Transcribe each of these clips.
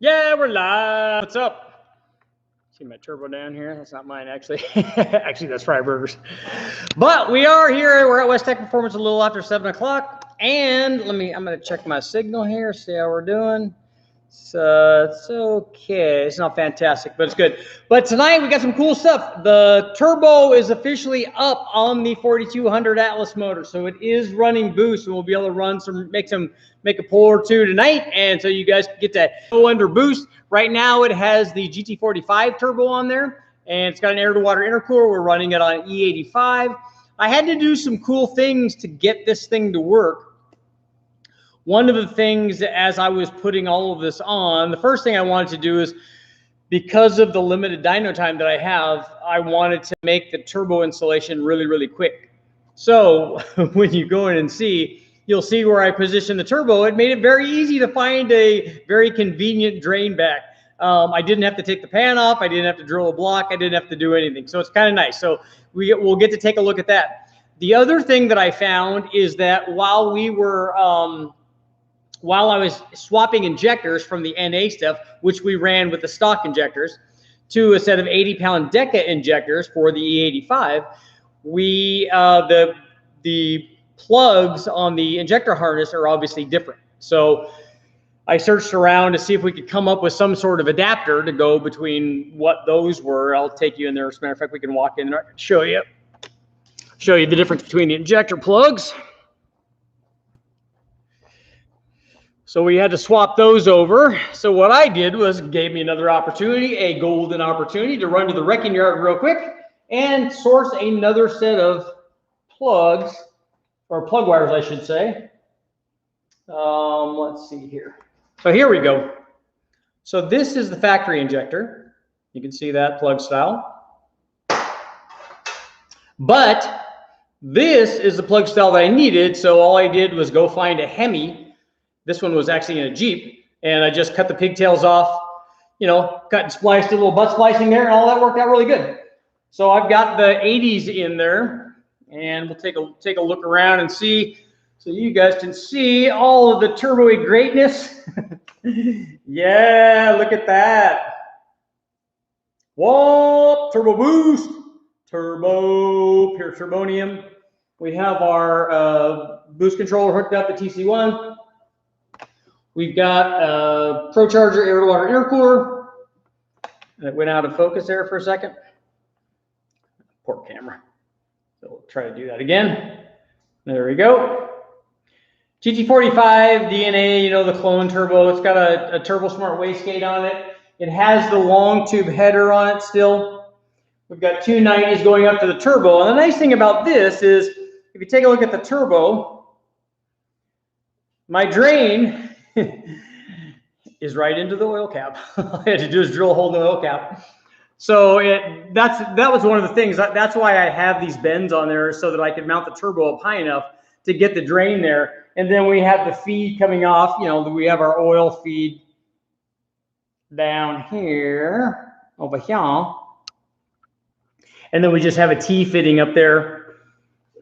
Yeah, we're live. What's up? See my turbo down here? That's not mine, actually. Actually, that's Freiburger's. But we are here. We're at West Tech Performance a little after 7 o'clock. And I'm going to check my signal here, see how we're doing. So it's okay. It's not fantastic, but it's good. But tonight we got some cool stuff. The turbo is officially up on the 4200 Atlas motor, so it is running boost, and we'll be able to run make a pull or two tonight, and so you guys can get to go under boost. Right now it has the GT45 turbo on there, and it's got an air-to-water intercooler. We're running it on E85. I had to do some cool things to get this thing to work. One of the things, as I was putting all of this on, the first thing I wanted to do is, because of the limited dyno time that I have, I wanted to make the turbo installation really, really quick. So when you go in and see, you'll see where I positioned the turbo. It made it very easy to find a very convenient drain back. I didn't have to take the pan off. I didn't have to drill a block. I didn't have to do anything. So it's kind of nice. So we'll get to take a look at that. The other thing that I found is that while I was swapping injectors from the NA stuff, which we ran with the stock injectors, to a set of 80-pound Deca injectors for the E85, the plugs on the injector harness are obviously different. So I searched around to see if we could come up with some sort of adapter to go between what those were. I'll take you in there. As a matter of fact, we can walk in there and show you the difference between the injector plugs. So we had to swap those over. So what I did was gave me another opportunity, a golden opportunity, to run to the wrecking yard real quick and source another set of plugs, or plug wires, I should say. Let's see here. So here we go. So this is the factory injector. You can see that plug style. But this is the plug style that I needed. So all I did was go find a Hemi. This one was actually in a Jeep, and I just cut the pigtails off, cut and spliced a little butt splicing there, and all that worked out really good. So I've got the 80s in there, and we'll take a look around and see, so you guys can see all of the turbo-y greatness. Yeah, look at that. Whoa, turbo boost, turbo, pure turbonium. We have our boost controller hooked up at TC1. We've got a ProCharger air-to-water intercooler. It went out of focus there for a second. Poor camera. So we'll try to do that again. There we go. GT45 DNA, the clone turbo. It's got a Turbo Smart wastegate on it. It has the long tube header on it still. We've got two 90s going up to the turbo. And the nice thing about this is, if you take a look at the turbo, my drain is right into the oil cap. All I had to do is drill a hole in the oil cap. So that was one of the things. That's why I have these bends on there, so that I could mount the turbo up high enough to get the drain there. And then we have the feed coming off. We have our oil feed down here, over here. And then we just have a T fitting up there.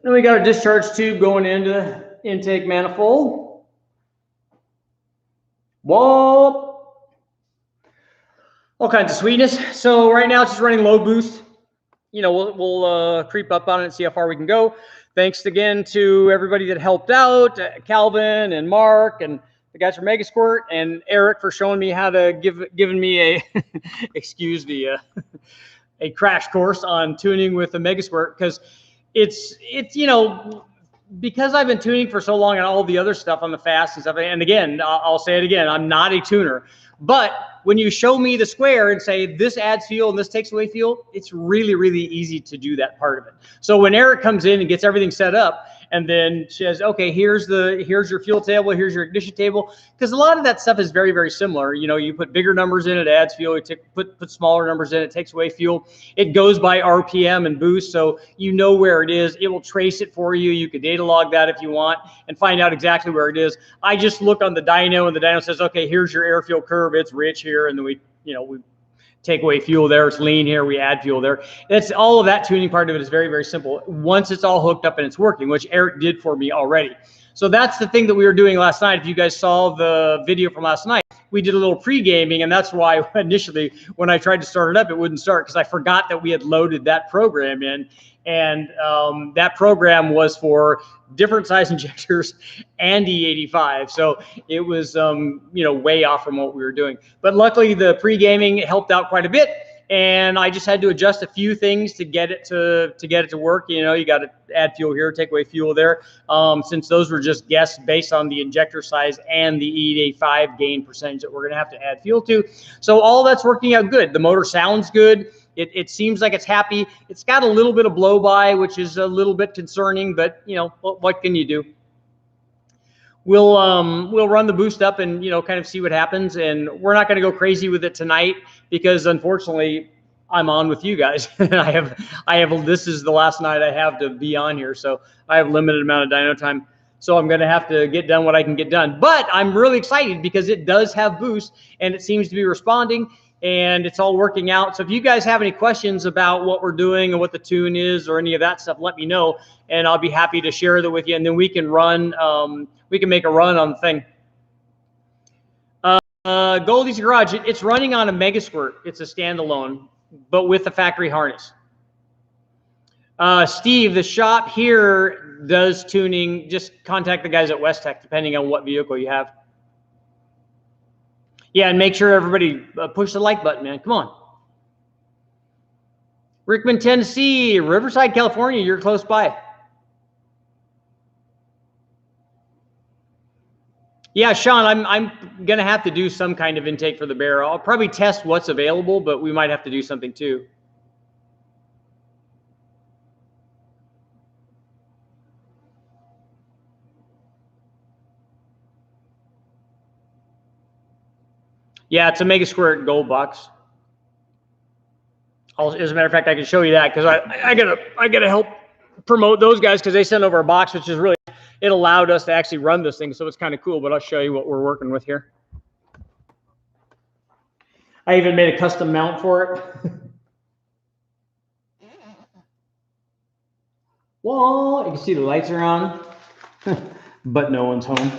Then we got a discharge tube going into the intake manifold. Whoa! All kinds of sweetness. So right now it's just running low boost. We'll creep up on it and see how far we can go. Thanks again to everybody that helped out, Calvin and Mark and the guys from Megasquirt, and Eric for showing me how to giving me a excuse me a crash course on tuning with the Megasquirt, because it's because I've been tuning for so long and all the other stuff on the fast and stuff, and again, I'll say it again, I'm not a tuner. But when you show me the square and say this adds fuel and this takes away fuel, it's really, really easy to do that part of it. So when Eric comes in and gets everything set up, and then says, okay, here's your fuel table, here's your ignition table, because a lot of that stuff is very, very similar. You put bigger numbers in, it adds fuel. You put smaller numbers in, it takes away fuel. It goes by RPM and boost, so you know where it is. It will trace it for you. You could data log that if you want and find out exactly where it is. I just look on the dyno, and the dyno says, okay, here's your air fuel curve. It's rich here, and then we take away fuel there. It's lean here. We add fuel there. That's all of that tuning part of it is very, very simple. Once it's all hooked up and it's working, which Eric did for me already. So that's the thing that we were doing last night. If you guys saw the video from last night, we did a little pre-gaming, and that's why initially when I tried to start it up, it wouldn't start because I forgot that we had loaded that program in. And that program was for different size injectors and E85. So it was, way off from what we were doing. But luckily, the pre-gaming helped out quite a bit. And I just had to adjust a few things to get it to work. You got to add fuel here, take away fuel there. Since those were just guessed based on the injector size and the E85 gain percentage that we're going to have to add fuel to. So all that's working out good. The motor sounds good. It seems like it's happy. It's got a little bit of blow by, which is a little bit concerning, but what can you do? We'll run the boost up and kind of see what happens. And we're not going to go crazy with it tonight because unfortunately I'm on with you guys. I have this is the last night I have to be on here, so I have limited amount of dyno time. So I'm going to have to get done what I can get done. But I'm really excited because it does have boost and it seems to be responding. And it's all working out. So if you guys have any questions about what we're doing and what the tune is or any of that stuff, let me know, and I'll be happy to share that with you. And then we can run, we can make a run on the thing. Goldie's Garage, it's running on a Mega Squirt. It's a standalone, but with the factory harness. Steve, the shop here does tuning. Just contact the guys at West Tech, depending on what vehicle you have. Yeah, and make sure everybody push the like button, man. Come on. Rickman, Tennessee, Riverside, California, you're close by. Yeah, Sean, I'm going to have to do some kind of intake for the Barra. I'll probably test what's available, but we might have to do something too. Yeah, it's a Mega Squirt gold box. As a matter of fact, I can show you that because I gotta help promote those guys because they sent over a box, which is really, it allowed us to actually run this thing, so it's kind of cool. But I'll show you what we're working with here. I even made a custom mount for it. Well, you can see the lights are on, but no one's home.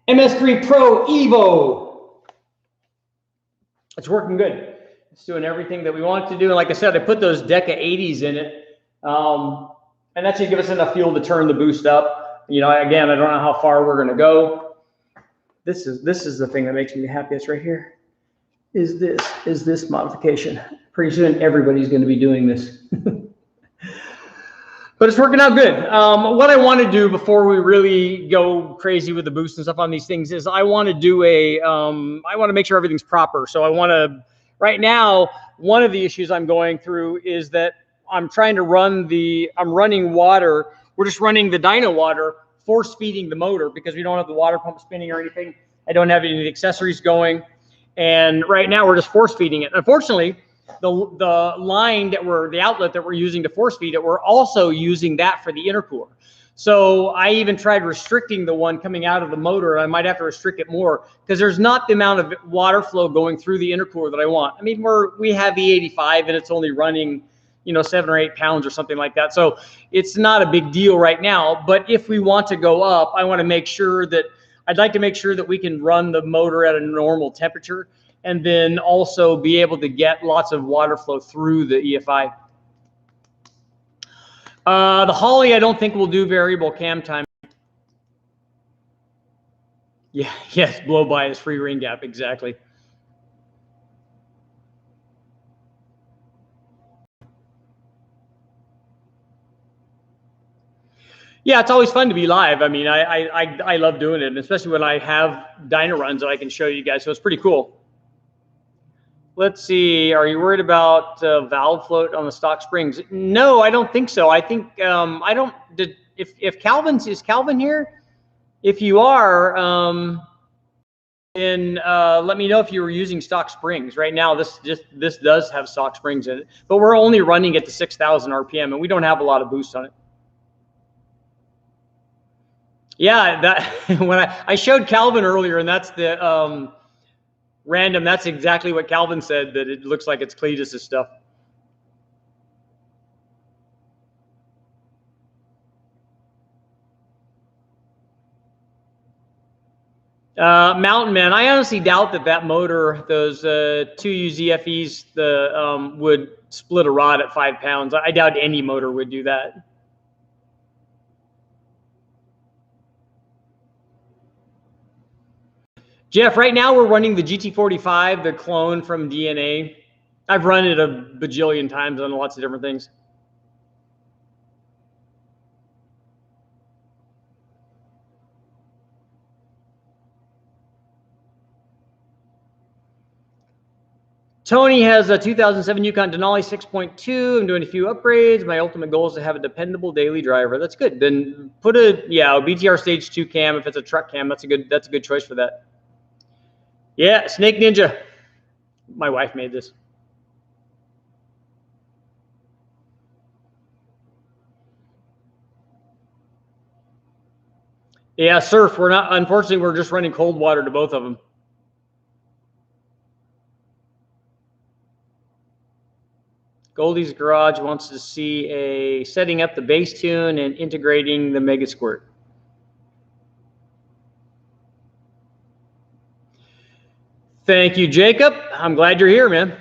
MS3 Pro Evo. It's working good. It's doing everything that we want it to do. And like I said, I put those Deca 80s in it. And that should give us enough fuel to turn the boost up. Again, I don't know how far we're going to go. This is the thing that makes me the happiest right here. Is this modification. Pretty soon everybody's going to be doing this. But it's working out good. What I want to do before we really go crazy with the boost and stuff on these things is I want to do I want to make sure everything's proper. So I want to, right now, one of the issues I'm going through is that I'm trying to I'm running water. We're just running the dyno water, force feeding the motor because we don't have the water pump spinning or anything. I don't have any of the accessories going. And right now we're just force feeding it. Unfortunately, the line the outlet that we're using to force feed it, we're also using that for the intercooler. So I even tried restricting the one coming out of the motor. I might have to restrict it more because there's not the amount of water flow going through the intercooler that I want. I mean, we have E85 and it's only running, 7 or 8 pounds or something like that. So it's not a big deal right now. But if we want to go up, I'd like to make sure that we can run the motor at a normal temperature and then also be able to get lots of water flow through the EFI. The Holly, I don't think will do variable cam time. Yeah, yes, blow by is free ring gap, exactly. Yeah, it's always fun to be live. I mean, I love doing it, especially when I have dyno runs that I can show you guys. So it's pretty cool. Let's see. Are you worried about valve float on the stock springs? No, I don't think so. I think if is Calvin here? If you are, then let me know if you were using stock springs. Right now, this does have stock springs in it, but we're only running at the 6,000 RPM, and we don't have a lot of boost on it. Yeah, that when I showed Calvin earlier, and that's the random. That's exactly what Calvin said, that it looks like it's Cletus's stuff. Mountain Man, I honestly doubt that motor, those 2U ZFEs, would split a rod at 5 pounds. I doubt any motor would do that. Jeff, right now we're running the GT45, the clone from DYNO. I've run it a bajillion times on lots of different things. Tony has a 2007 Yukon Denali 6.2. I'm doing a few upgrades. My ultimate goal is to have a dependable daily driver. That's good. Then put a BTR Stage 2 cam. If it's a truck cam, that's a good choice for that. Yeah, Snake Ninja. My wife made this. Yeah, surf. We're not. Unfortunately, we're just running cold water to both of them. Goldie's Garage wants to see setting up the bass tune and integrating the Mega Squirt. Thank you, Jacob. I'm glad you're here, man.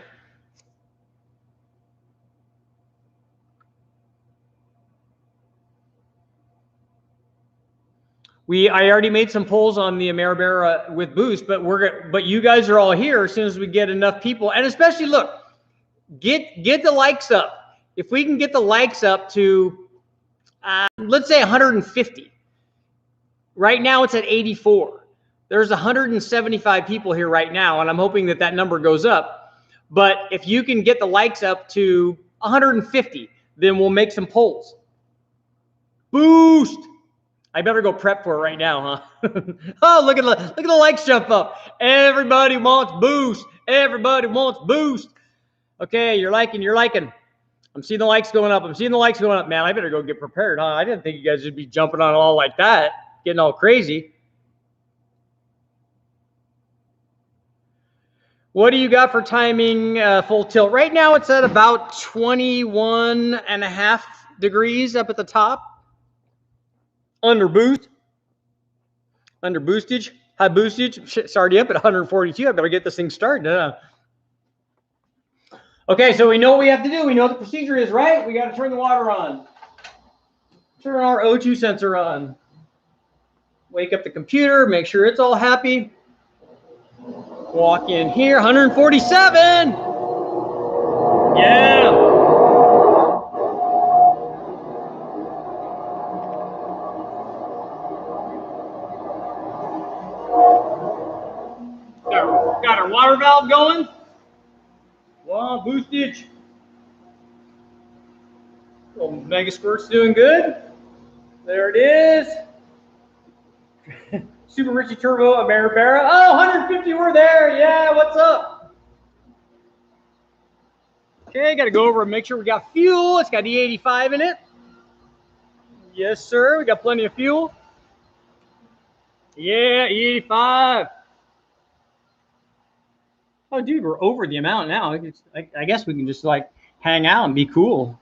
I already made some polls on the Ameri-Barra with Boost, but you guys are all here as soon as we get enough people, and especially look, get the likes up. If we can get the likes up to let's say 150. Right now it's at 84. There's 175 people here right now, and I'm hoping that number goes up. But if you can get the likes up to 150, then we'll make some polls. Boost! I better go prep for it right now, huh? Oh, look at the likes jump up. Everybody wants Boost. Everybody wants Boost. Okay, you're liking. I'm seeing the likes going up. Man, I better go get prepared, huh? I didn't think you guys would be jumping on it all like that, getting all crazy. What do you got for timing full tilt? Right now it's at about 21.5 degrees up at the top. Under boostage, high boostage. It's already up at 142. I better get this thing started. Okay, so we know what we have to do. We know what the procedure is, right? We got to turn the water on. Turn our O2 sensor on. Wake up the computer. Make sure it's all happy. Walk in here. 147. Yeah. Got our water valve going. Wow, boostage. Little Mega Squirt's doing good. There it is. Super Richie Turbo, Ameri-Barra. Oh, 150, we're there. Yeah, what's up? Okay, got to go over and make sure we got fuel. It's got E85 in it. Yes, sir. We got plenty of fuel. Yeah, E85. Oh, dude, we're over the amount now. I guess we can just like hang out and be cool.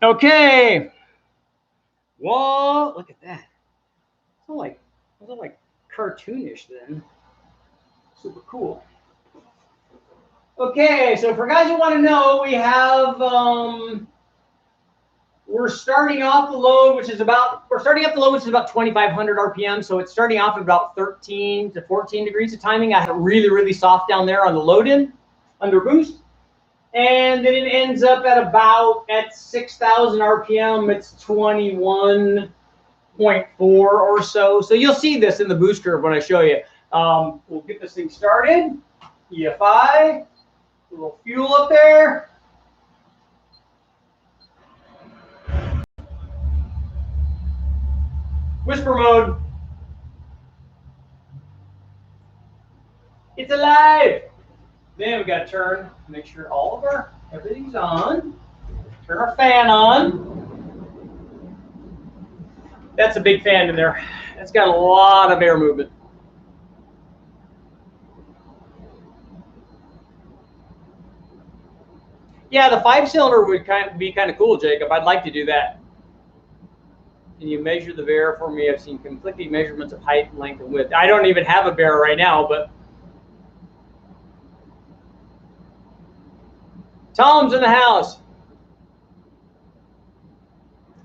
Okay. Whoa, look at that. It's all like cartoonish then. Super cool. Okay, so for guys who want to know, we have we're starting off the load, which is about 2,500 RPM. So it's starting off at about 13 to 14 degrees of timing. I have it really, really soft down there on the load in under boost. And then it ends up at 6,000 RPM. It's 21.4 or so. So you'll see this in the boost curve when I show you. We'll get this thing started. EFI, a little fuel up there. Whisper mode. It's alive. Then we got to turn, make sure everything's on. Turn our fan on. That's a big fan in there. It's got a lot of air movement. Yeah, the 5-cylinder would be kind of cool, Jacob. I'd like to do that. Can you measure the bear for me? I've seen conflicting measurements of height, length, and width. I don't even have a bear right now, but Tom's in the house.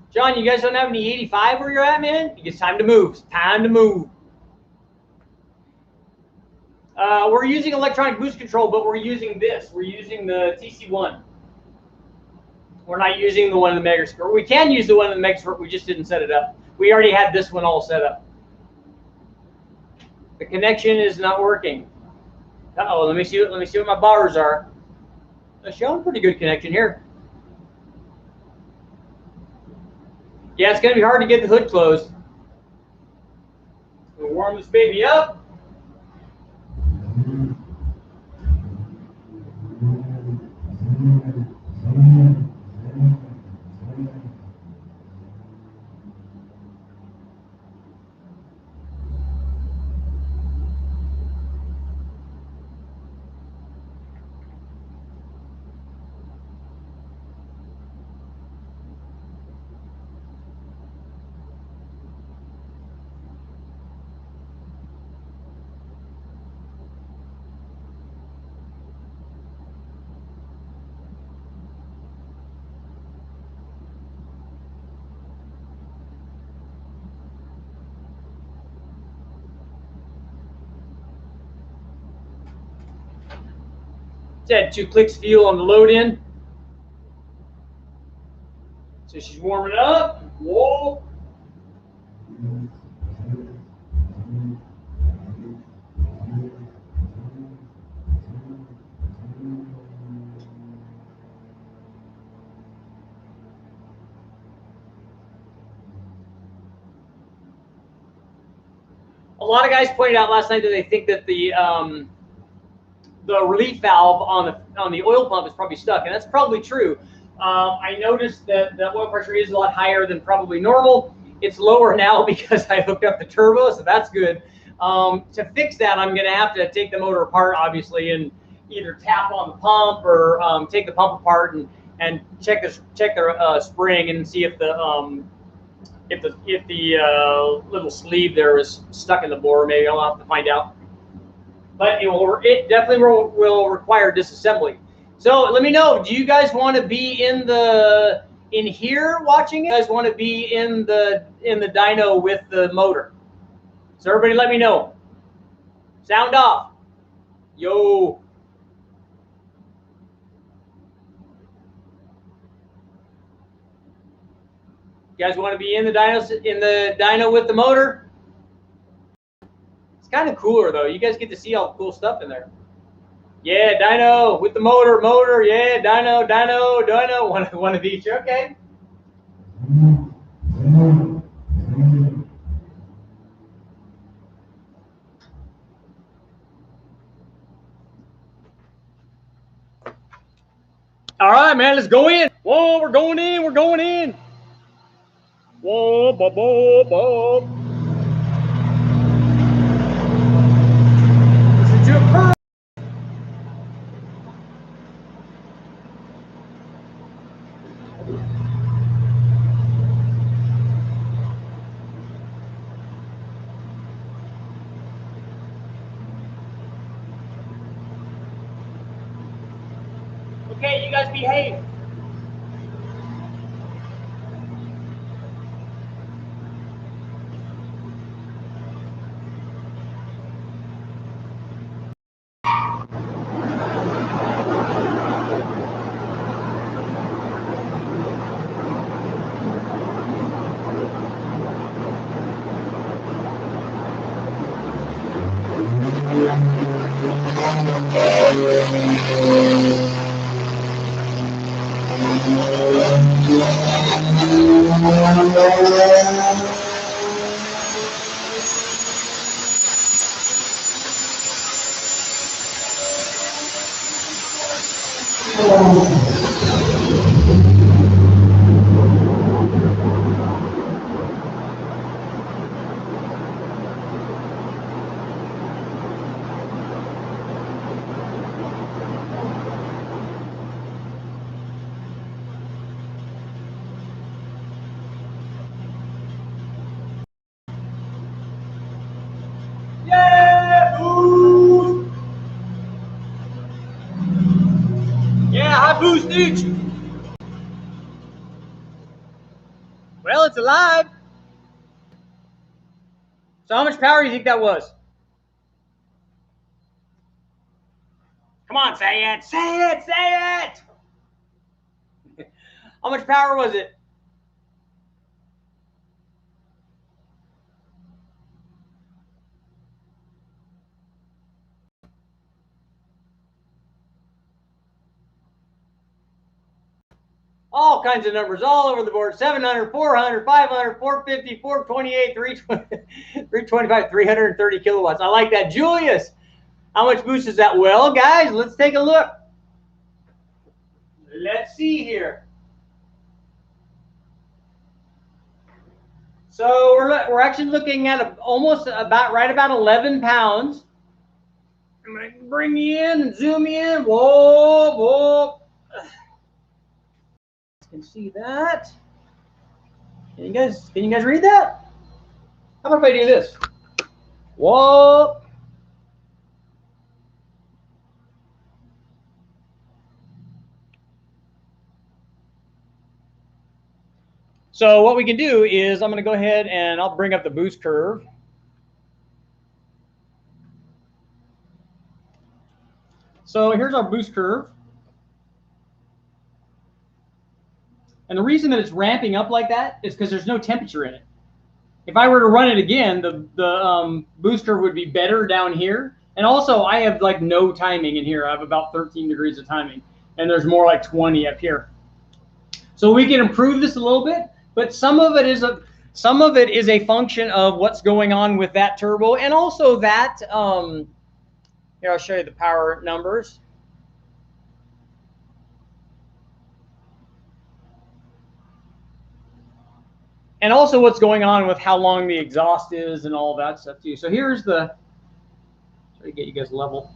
John, you guys don't have any 85 where you're at, man? It's time to move. It's time to move. We're using electronic boost control, but we're using this. We're using the TC1. We're not using the one in the Megasport. We can use the one in the Megasport. We just didn't set it up. We already had this one all set up. The connection is not working. Uh-oh, let me see what my bars are. It's showing pretty good connection here. Yeah, it's going to be hard to get the hood closed. We'll warm this baby up. Had 2 clicks fuel on the load in. So she's warming up. Whoa. A lot of guys pointed out last night that they think that the relief valve on the oil pump is probably stuck, and that's probably true. I noticed that the oil pressure is a lot higher than probably normal. It's lower now because I hooked up the turbo, so that's good. To fix that, I'm going to have to take the motor apart, obviously, and either tap on the pump or take the pump apart and check the spring and see if the little sleeve there is stuck in the bore. Maybe I'll have to find out. But it definitely will require disassembly. So let me know. Do you guys want to be in here watching it? You guys want to be in the dyno with the motor? So everybody, let me know. Sound off. Yo. You guys want to be in the dyno with the motor? It's kind of cooler though. You guys get to see all the cool stuff in there. Yeah, dyno with the motor. Yeah, dyno. One of each. Okay. All right, man. Let's go in. Whoa, we're going in. Whoa, bob. Listen to it purr. Okay, you guys behave. Yeah, boost. Yeah, high boost, dude. Well, it's alive. So how much power do you think that was? Come on, say it, say it, say it. How much power was it? All kinds of numbers all over the board. 700, 400, 500, 450, 428, 320, 325, 330 kilowatts. I like that. Julius, how much boost is that? Well, guys, let's take a look. Let's see here. So we're actually looking at almost right about 11 pounds. I'm going to bring you in and zoom in. Whoa, whoa. You can see that. Can you guys read that? How about if I do this? Whoa. So what we can do is I'm going to go ahead and I'll bring up the boost curve. So here's our boost curve. And the reason that it's ramping up like that is because there's no temperature in it. If I were to run it again, the boost curve would be better down here. And also I have like no timing in here. I have about 13 degrees of timing. And there's more like 20 up here. So we can improve this a little bit, but some of it is a function of what's going on with that turbo, and also that here I'll show you the power numbers. And also what's going on with how long the exhaust is and all that stuff too. So here's the, try to get you guys level.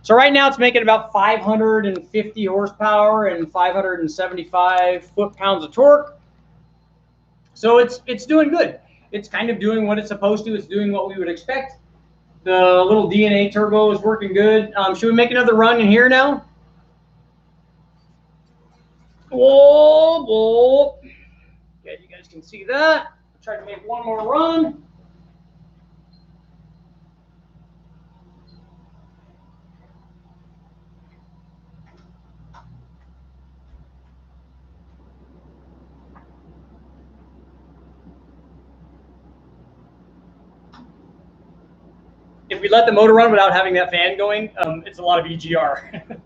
So right now it's making about 550 horsepower and 575 foot-pounds of torque. So it's doing good. It's kind of doing what it's supposed to. It's doing what we would expect. The little DYNO turbo is working good. Should we make another run in here now? Whoa, whoa. Yeah, you guys can see that. I'll try to make one more run. If we let the motor run without having that fan going, it's a lot of EGR.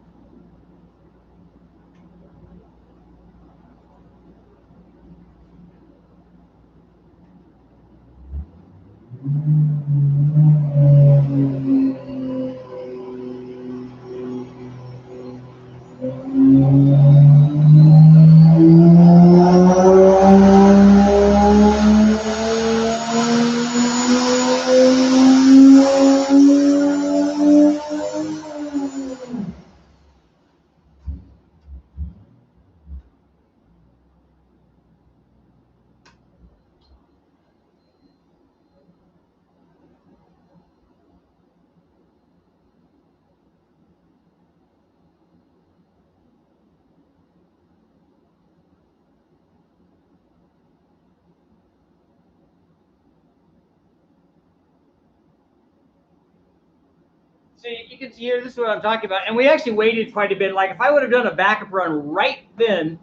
See, you can see here, this is what I'm talking about. And we actually waited quite a bit. Like if I would have done a backup run right then,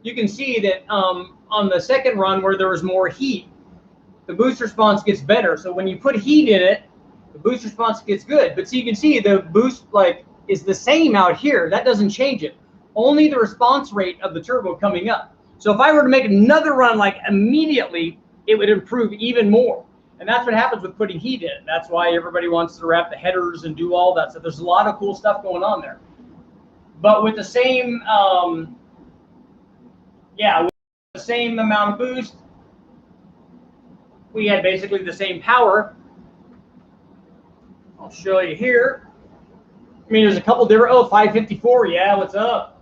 you can see that on the second run where there was more heat, the boost response gets better. So when you put heat in it, the boost response gets good. But so you can see the boost is the same out here. That doesn't change it. Only the response rate of the turbo coming up. So if I were to make another run like immediately, it would improve even more. And that's what happens with putting heat in. That's why everybody wants to wrap the headers and do all that stuff. There's a lot of cool stuff going on there. But with the same, with the same amount of boost, we had basically the same power. I'll show you here. I mean, there's a couple different, oh, 554, yeah, what's up?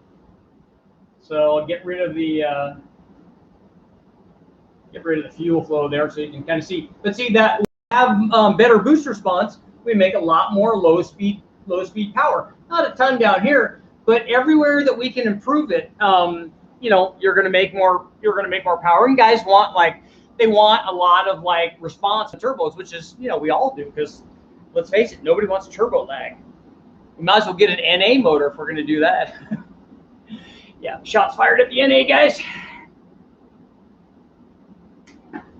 So I'll get rid of the fuel flow there so you can kind of see. But see that we have better boost response, we make a lot more low speed power. Not a ton down here, but everywhere that we can improve it, you know, you're going to make more power. And guys want they want a lot of response in turbos, which is, you know, we all do, because let's face it, nobody wants turbo lag. We might as well get an NA motor if we're going to do that. Yeah, shots fired at the NA, guys.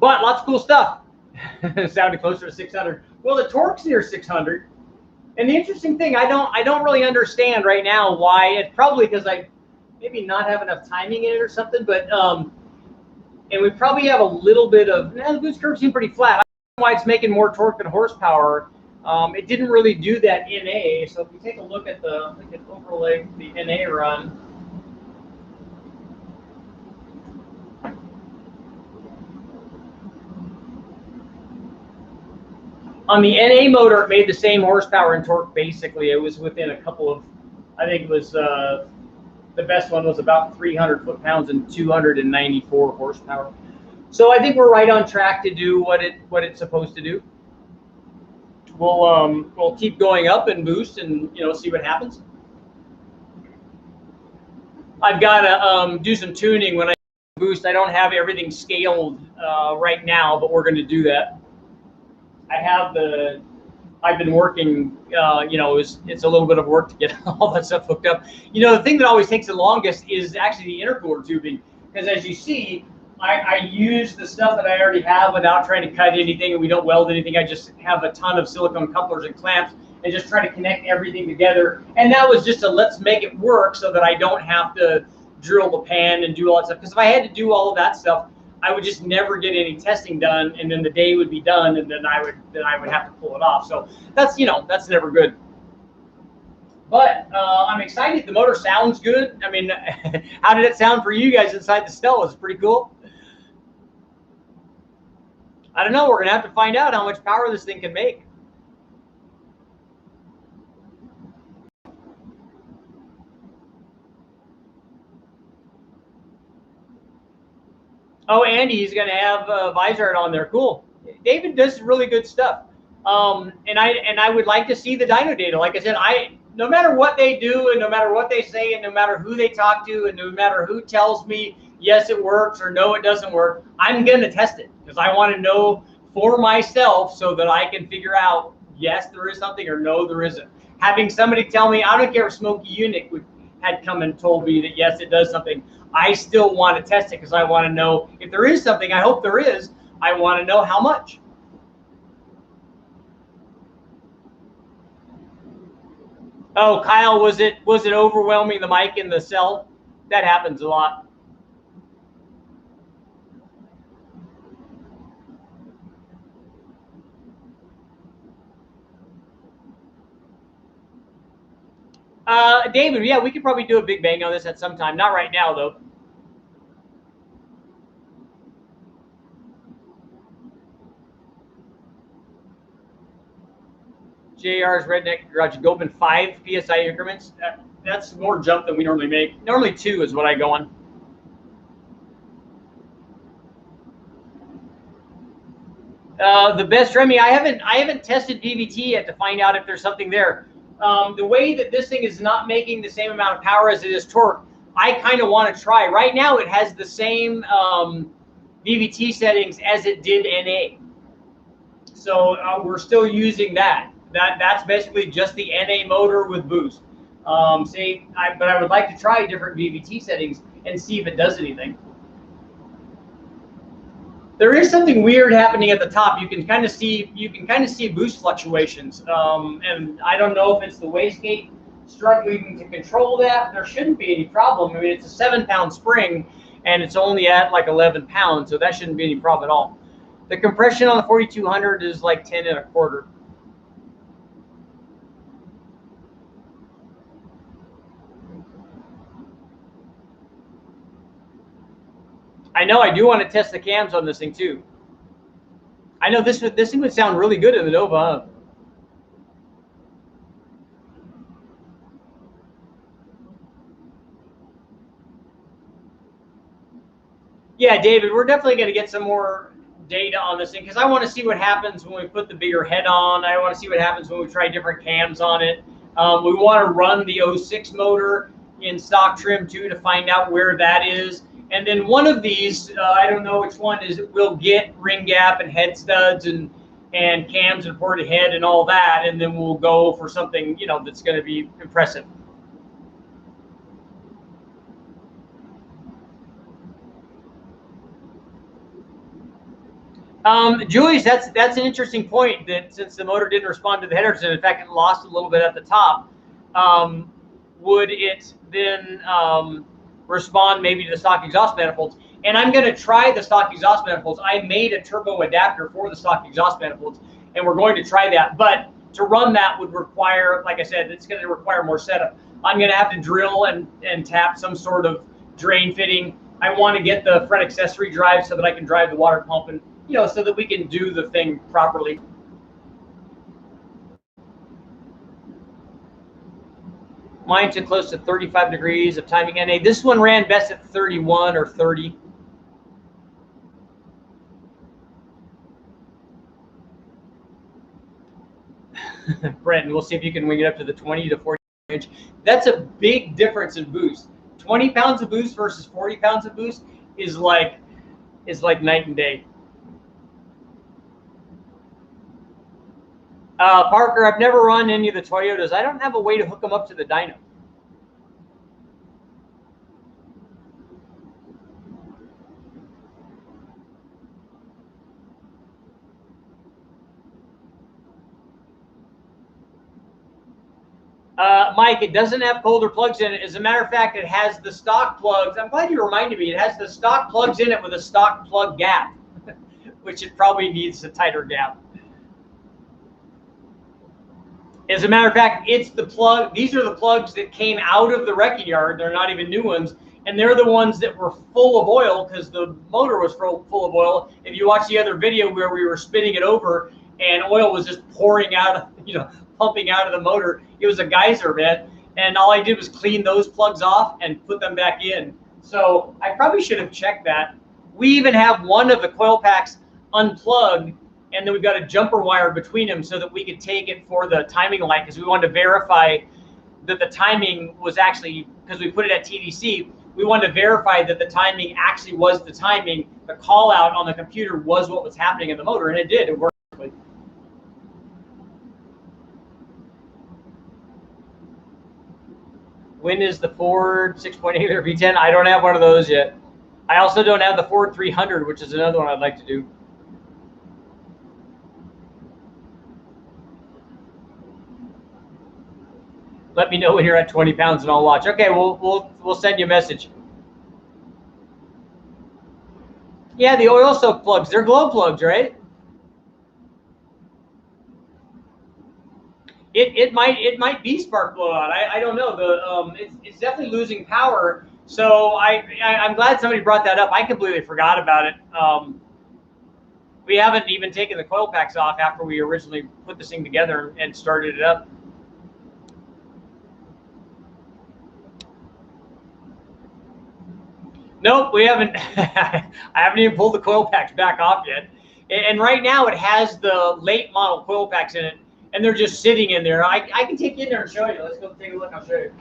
But lots of cool stuff. Sounded closer to 600. Well, the torque's near 600. And the interesting thing, I don't really understand right now why. It's probably because I maybe not have enough timing in it or something. But and we probably have a little bit of. The boost curve seemed pretty flat. I don't know why it's making more torque than horsepower. It didn't really do that NA. So if we take a look at we can overlay the NA run. On the NA motor, it made the same horsepower and torque basically. It was within a couple of, I think it was, the best one was about 300 foot-pounds and 294 horsepower. So I think we're right on track to do what it's supposed to do. We'll keep going up and boost and, you know, see what happens. I've got to do some tuning when I boost. I don't have everything scaled right now, but we're going to do that. I've been working, you know, it's a little bit of work to get all that stuff hooked up. You know, the thing that always takes the longest is actually the intercooler tubing, because as you see, I use the stuff that I already have without trying to cut anything, and we don't weld anything. I just have a ton of silicone couplers and clamps and just try to connect everything together. And that was just a let's make it work so that I don't have to drill the pan and do all that stuff. Because if I had to do all of that stuff, I would just never get any testing done, and then the day would be done, and then I would have to pull it off. So that's, you know, that's never good. But I'm excited. The motor sounds good. I mean, how did it sound for you guys inside the Stella? It's pretty cool. I don't know. We're gonna have to find out how much power this thing can make. Oh, Andy, he's going to have Visart on there. Cool. David does really good stuff. And I would like to see the dyno data. Like I said, no matter what they do and no matter what they say and no matter who they talk to and no matter who tells me, yes, it works or no, it doesn't work, I'm going to test it because I want to know for myself so that I can figure out, yes, there is something or no, there isn't. Having somebody tell me, I don't care if Smokey Unique had come and told me that, yes, it does something. I still want to test it because I want to know if there is something. I hope there is. I want to know how much. Oh, Kyle, was it overwhelming the mic in the cell? That happens a lot. David, yeah, we could probably do a big bang on this at some time. Not right now, though. JR's Redneck Garage, go up in 5 PSI increments. That's more jump than we normally make. Normally 2 is what I go on. The best Remy, I haven't tested VVT yet to find out if there's something there. The way that this thing is not making the same amount of power as it is torque, I kind of want to try. Right now, it has the same VVT settings as it did NA. So we're still using that. That's basically just the NA motor with boost. But I would like to try different VVT settings and see if it does anything. There is something weird happening at the top. You can kind of see boost fluctuations, and I don't know if it's the wastegate struggling to control that. There shouldn't be any problem. I mean, it's a 7-pound spring, and it's only at like 11 pounds, so that shouldn't be any problem at all. The compression on the 4200 is like 10 1/4. I know I do want to test the cams on this thing too. I know this thing would sound really good in the Nova. Huh? Yeah, David, we're definitely going to get some more data on this thing because I want to see what happens when we put the bigger head on. I want to see what happens when we try different cams on it. We want to run the 06 motor in stock trim too to find out where that is. And then one of these, I don't know which one is, we'll get ring gap and head studs and cams and ported head and all that, and then we'll go for something, you know, that's going to be impressive. Julius, that's an interesting point, that since the motor didn't respond to the headers, and in fact it lost a little bit at the top, would it then respond maybe to the stock exhaust manifolds? And I'm going to try the stock exhaust manifolds. I made a turbo adapter for the stock exhaust manifolds, and we're going to try that. But to run that would require, like I said, it's going to require more setup. I'm going to have to drill and tap some sort of drain fitting. I want to get the front accessory drive so that I can drive the water pump, and you know, so that we can do the thing properly. Mine took close to 35 degrees of timing NA. This one ran best at 31 or 30. Brent, we'll see if you can wing it up to the 20 to 40 inch. That's a big difference in boost. 20 pounds of boost versus 40 pounds of boost is like night and day. Parker, I've never run any of the Toyotas. I don't have a way to hook them up to the dyno. Mike, it doesn't have colder plugs in it. As a matter of fact, it has the stock plugs. I'm glad you reminded me. It has the stock plugs in it with a stock plug gap, which it probably needs a tighter gap. As a matter of fact, it's the plug. These are the plugs that came out of the wrecking yard. They're not even new ones. And they're the ones that were full of oil because the motor was full of oil. If you watch the other video where we were spinning it over and oil was just pouring out, you know, pumping out of the motor, it was a geyser, man. And all I did was clean those plugs off and put them back in. So I probably should have checked that. We even have one of the coil packs unplugged, and then we've got a jumper wire between them so that we could take it for the timing light, because we wanted to verify that the timing was actually, because we put it at TDC, we wanted to verify that the timing actually was the timing. The call out on the computer was what was happening in the motor, and it did. It worked. When is the Ford 6.8 or V10? I don't have one of those yet. I also don't have the Ford 300, which is another one I'd like to do. Let me know when you're at 20 pounds and I'll watch. Okay, we'll send you a message. Yeah, the oil soak plugs, they're glow plugs, right? It might be spark blowout. I don't know. It's definitely losing power. So I'm glad somebody brought that up. I completely forgot about it. We haven't even taken the coil packs off after we originally put this thing together and started it up. Nope, we haven't. I haven't even pulled the coil packs back off yet. And right now it has the late model coil packs in it, and they're just sitting in there. I can take you in there and show you. Let's go take a look. I'll show you.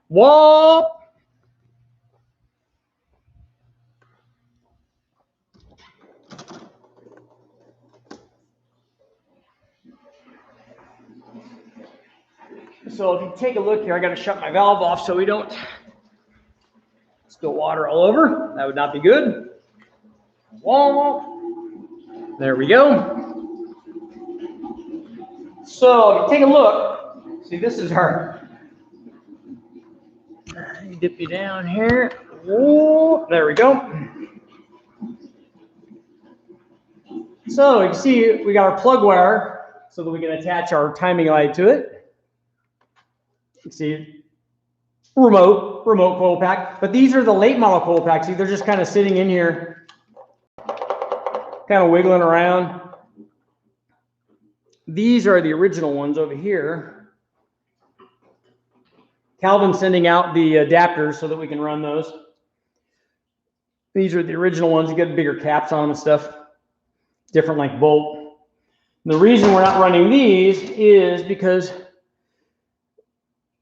Whoop! So if you take a look here, I got to shut my valve off so we don't spill water all over. That would not be good. Whoa. There we go. So if you take a look, see, this is our, dip you down here. Whoa. There we go. So you can see we got our plug wire so that we can attach our timing light to it. You can see remote coil pack, but these are the late model coil packs. See, they're just kind of sitting in here, kind of wiggling around. These are the original ones over here. Calvin's sending out the adapters so that we can run those. These are the original ones. You get bigger caps on them and stuff. Different length bolt. And the reason we're not running these is because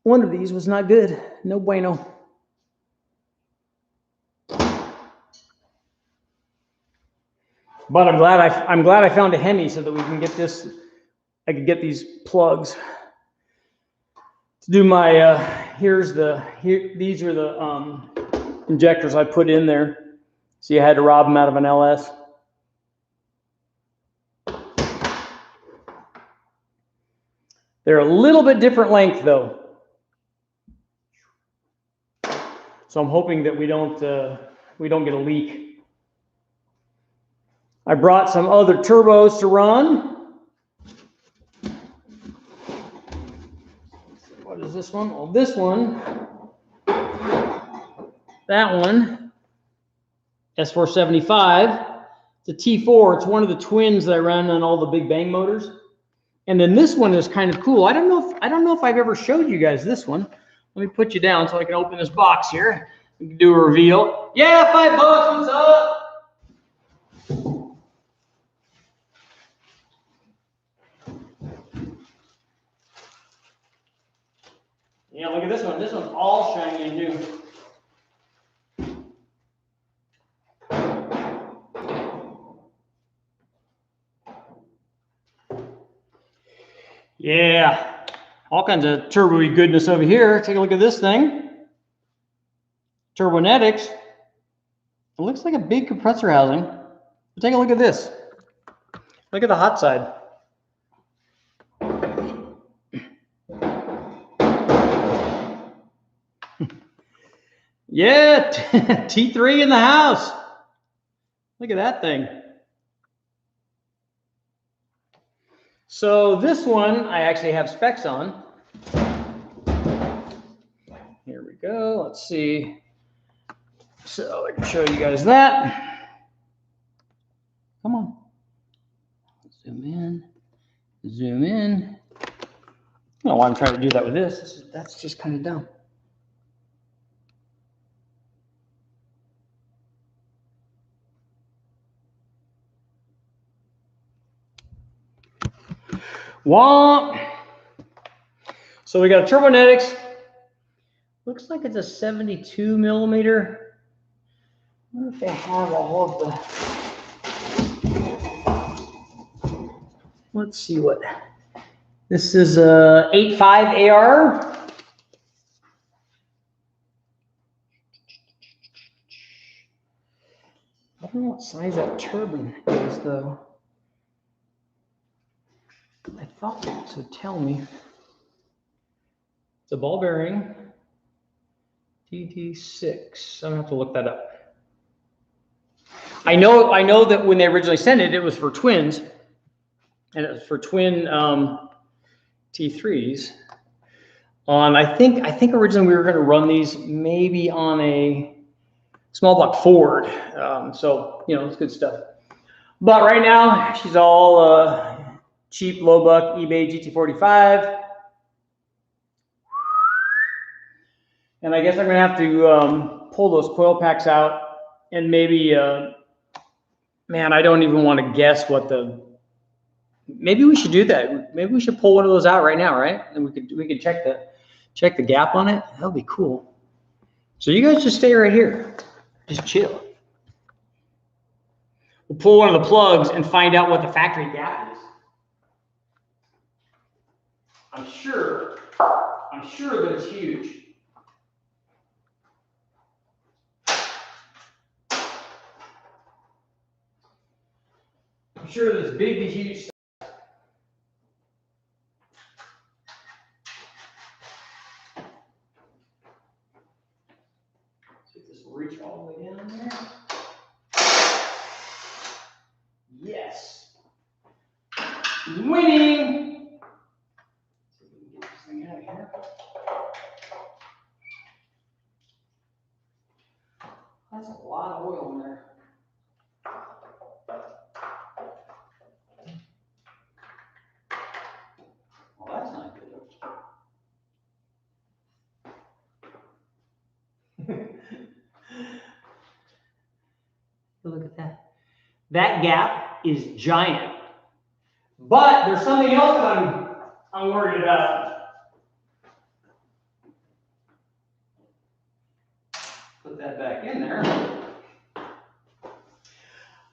one of these was not good. No bueno. But I'm glad I found a Hemi so that we can get this. I could get these plugs to do my. These are the injectors I put in there. See, I had to rob them out of an LS. They're a little bit different length though, so I'm hoping that we don't get a leak. I brought some other turbos to run. What is this one? Oh, this one. That one. S475. It's a T4. It's one of the twins that I run on all the Big Bang motors. And then this one is kind of cool. I don't know if I've ever showed you guys this one. Let me put you down so I can open this box here. We can do a reveal. Yeah, $5. What's up? Yeah, look at this one. This one's all shiny and new. Yeah, all kinds of turbo-y goodness over here. Take a look at this thing. Turbonetics. It looks like a big compressor housing. But take a look at this. Look at the hot side. Yeah, T3 in the house. Look at that thing. So this one I actually have specs on. Here we go. Let's see. So I can show you guys that. Come on. Zoom in. Zoom in. I don't know why I'm trying to do that with this. That's just kind of dumb. Womp. So we got a Turbonetics. Looks like it's a 72 millimeter. I wonder if they have all of the. Let's see what. This is a 8.5 AR. I don't know what size that turbine is though. I thought it would tell me. It's a ball bearing. TT6. I'm gonna have to look that up. I know that when they originally sent it, it was for twins, and it was for twin T3s. I think originally we were going to run these maybe on a small block Ford. So you know, it's good stuff. But right now she's all cheap, low buck eBay GT45. And I guess I'm gonna have to pull those coil packs out and maybe, man, I don't even want to guess what the. Maybe we should do that. Maybe we should pull one of those out right now, right? And we could check the gap on it. That'll be cool. So you guys just stay right here, just chill. We'll pull one of the plugs and find out what the factory gap is. I'm sure that it's huge. I'm sure that it's big to huge. See if this will reach all the way down there. Yes. Winning. See if we can get this thing out of here. That's a lot of oil in there. Look at that. That gap is giant. But there's something else that I'm worried about. Put that back in there.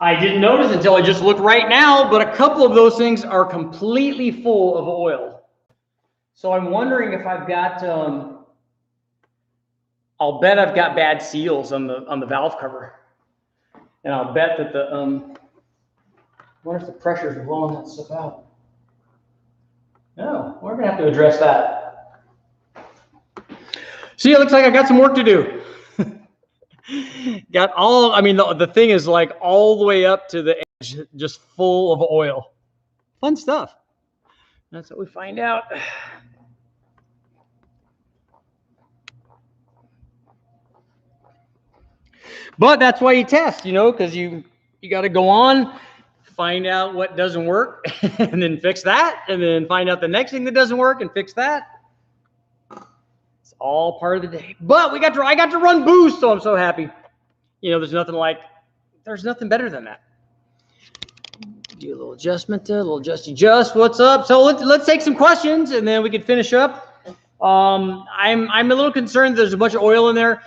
I didn't notice until I just looked right now, but a couple of those things are completely full of oil. So I'm wondering if I've got, I'll bet I've got bad seals on the valve cover. And I'll bet that the, I wonder if the pressure is blowing that stuff out. No, we're gonna have to address that. See, it looks like I got some work to do. Got all, I mean, the thing is like all the way up to the edge, just full of oil. Fun stuff. That's what we find out. But that's why you test, you know, because you got to go on, find out what doesn't work, and then fix that, and then find out the next thing that doesn't work and fix that. It's all part of the day. But I got to run boost, so I'm so happy. You know, there's nothing better than that. Do a little adjustment there, a little adjust. What's up? So let's take some questions, and then we can finish up. I'm a little concerned there's a bunch of oil in there.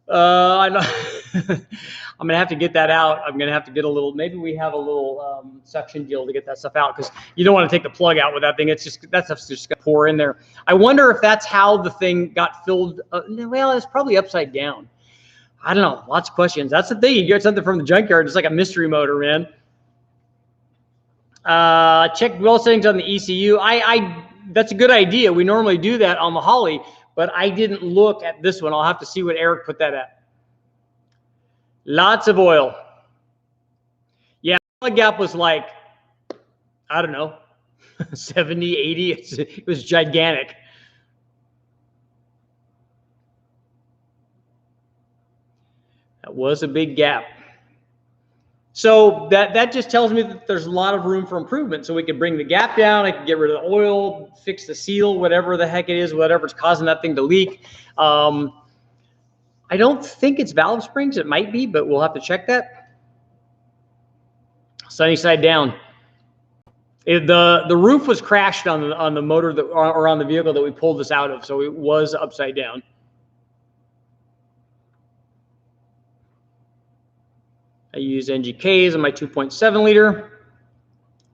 I'm gonna have to get that out. I'm gonna have to get a little. Maybe we have a little suction deal to get that stuff out, because you don't want to take the plug out with that thing. It's just that stuff's just gonna pour in there. I wonder if that's how the thing got filled. Well, it's probably upside down. I don't know. Lots of questions. That's the thing. You get something from the junkyard. It's like a mystery motor, man. Check dwell settings on the ECU. That's a good idea. We normally do that on the Holly, but I didn't look at this one. I'll have to see what Eric put that at. Lots of oil. Yeah, the gap was like, I don't know, 70, 80. It was gigantic. That was a big gap. So that just tells me that there's a lot of room for improvement. So we can bring the gap down. I can get rid of the oil, fix the seal, whatever the heck it is, whatever's causing that thing to leak. I don't think it's valve springs. It might be, but we'll have to check that. Sunny side down. The roof was crashed on the motor or on the vehicle that we pulled this out of, so it was upside down. I use NGKs on my 2.7 liter.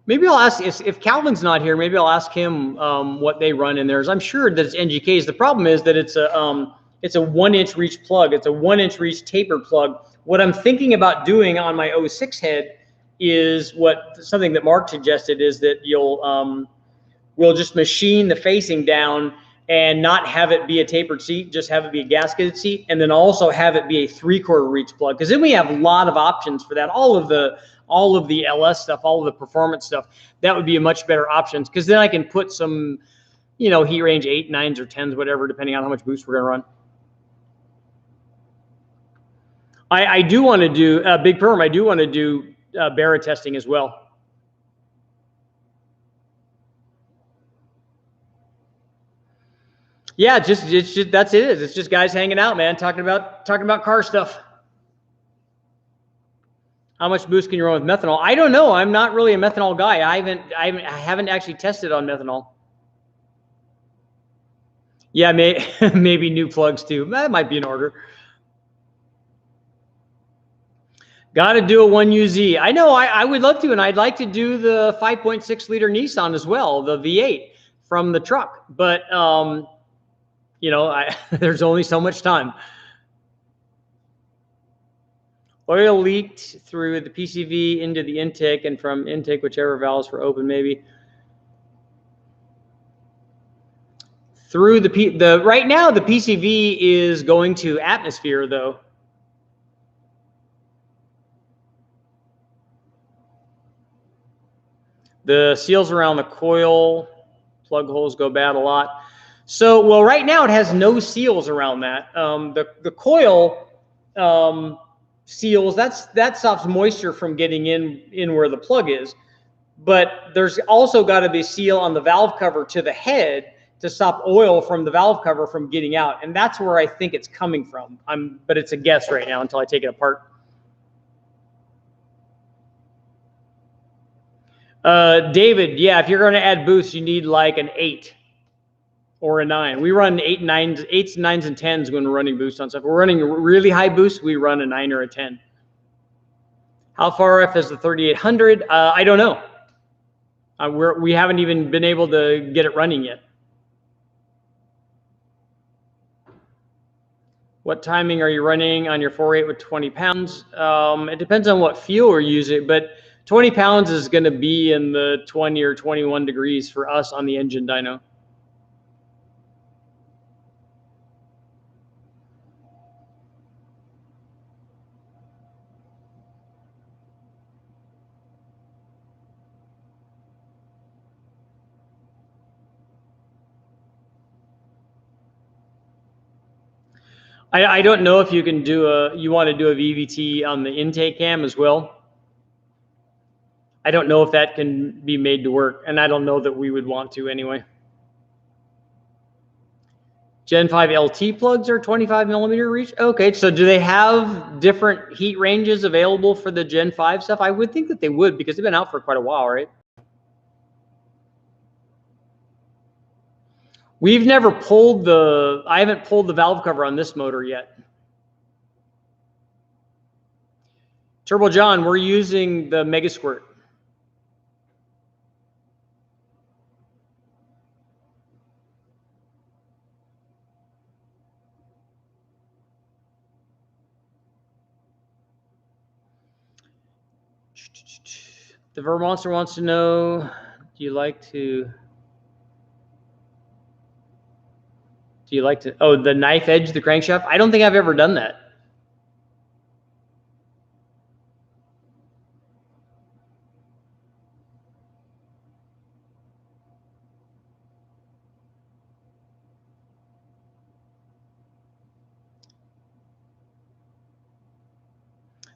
Maybe I'll ask, if Calvin's not here, maybe I'll ask him what they run in theirs. I'm sure that it's NGKs. The problem is that it's a 1-inch reach plug. It's a 1-inch reach taper plug. What I'm thinking about doing on my 06 head is something that Mark suggested, is that we'll just machine the facing down and not have it be a tapered seat, just have it be a gasketed seat, and then also have it be a 3/4 reach plug, because then we have a lot of options for that. All of the LS stuff, all of the performance stuff, that would be a much better option, because then I can put some, you know, heat range 8, 9s, or 10s, whatever, depending on how much boost we're gonna run. I do want to do Big Perm. I do want to do Barra testing as well. Yeah, it's just that's it. It's just guys hanging out, man, talking about car stuff. How much boost can you run with methanol? I don't know. I'm not really a methanol guy. I haven't actually tested on methanol. Yeah, maybe new plugs too. That might be in order. Got to do a 1UZ. I know. I would love to, and I'd like to do the 5.6 liter Nissan as well, the V8 from the truck. But you know, there's only so much time. Oil leaked through the PCV into the intake, and from intake, whichever valves were open, maybe. Through right now, the PCV is going to atmosphere, though. The seals around the coil plug holes go bad a lot. So, well, right now it has no seals around that. The coil seals, that stops moisture from getting in where the plug is. But there's also got to be a seal on the valve cover to the head to stop oil from the valve cover from getting out. And that's where I think it's coming from. But it's a guess right now until I take it apart. David, yeah, if you're going to add boost, you need like an 8 or a 9. We run 8, 9s, 8s, 9s, and 10s when we're running boost on stuff. If we're running really high boost, we run a 9 or a 10. How far off is the 3800? I don't know. We haven't even been able to get it running yet. What timing are you running on your 4.8 with 20 pounds? It depends on what fuel we're using, but 20 pounds is going to be in the 20 or 21 degrees for us on the engine dyno. I don't know if you can do you want to do a VVT on the intake cam as well. I don't know if that can be made to work, and I don't know that we would want to anyway. Gen 5 LT plugs are 25 millimeter reach. Okay, so do they have different heat ranges available for the Gen 5 stuff? I would think that they would, because they've been out for quite a while, right? We've never pulled I haven't pulled the valve cover on this motor yet. Turbo John, we're using the Mega Squirt. The Vermonster wants to know, do you like to, oh, the knife edge the crankshaft? I don't think I've ever done that.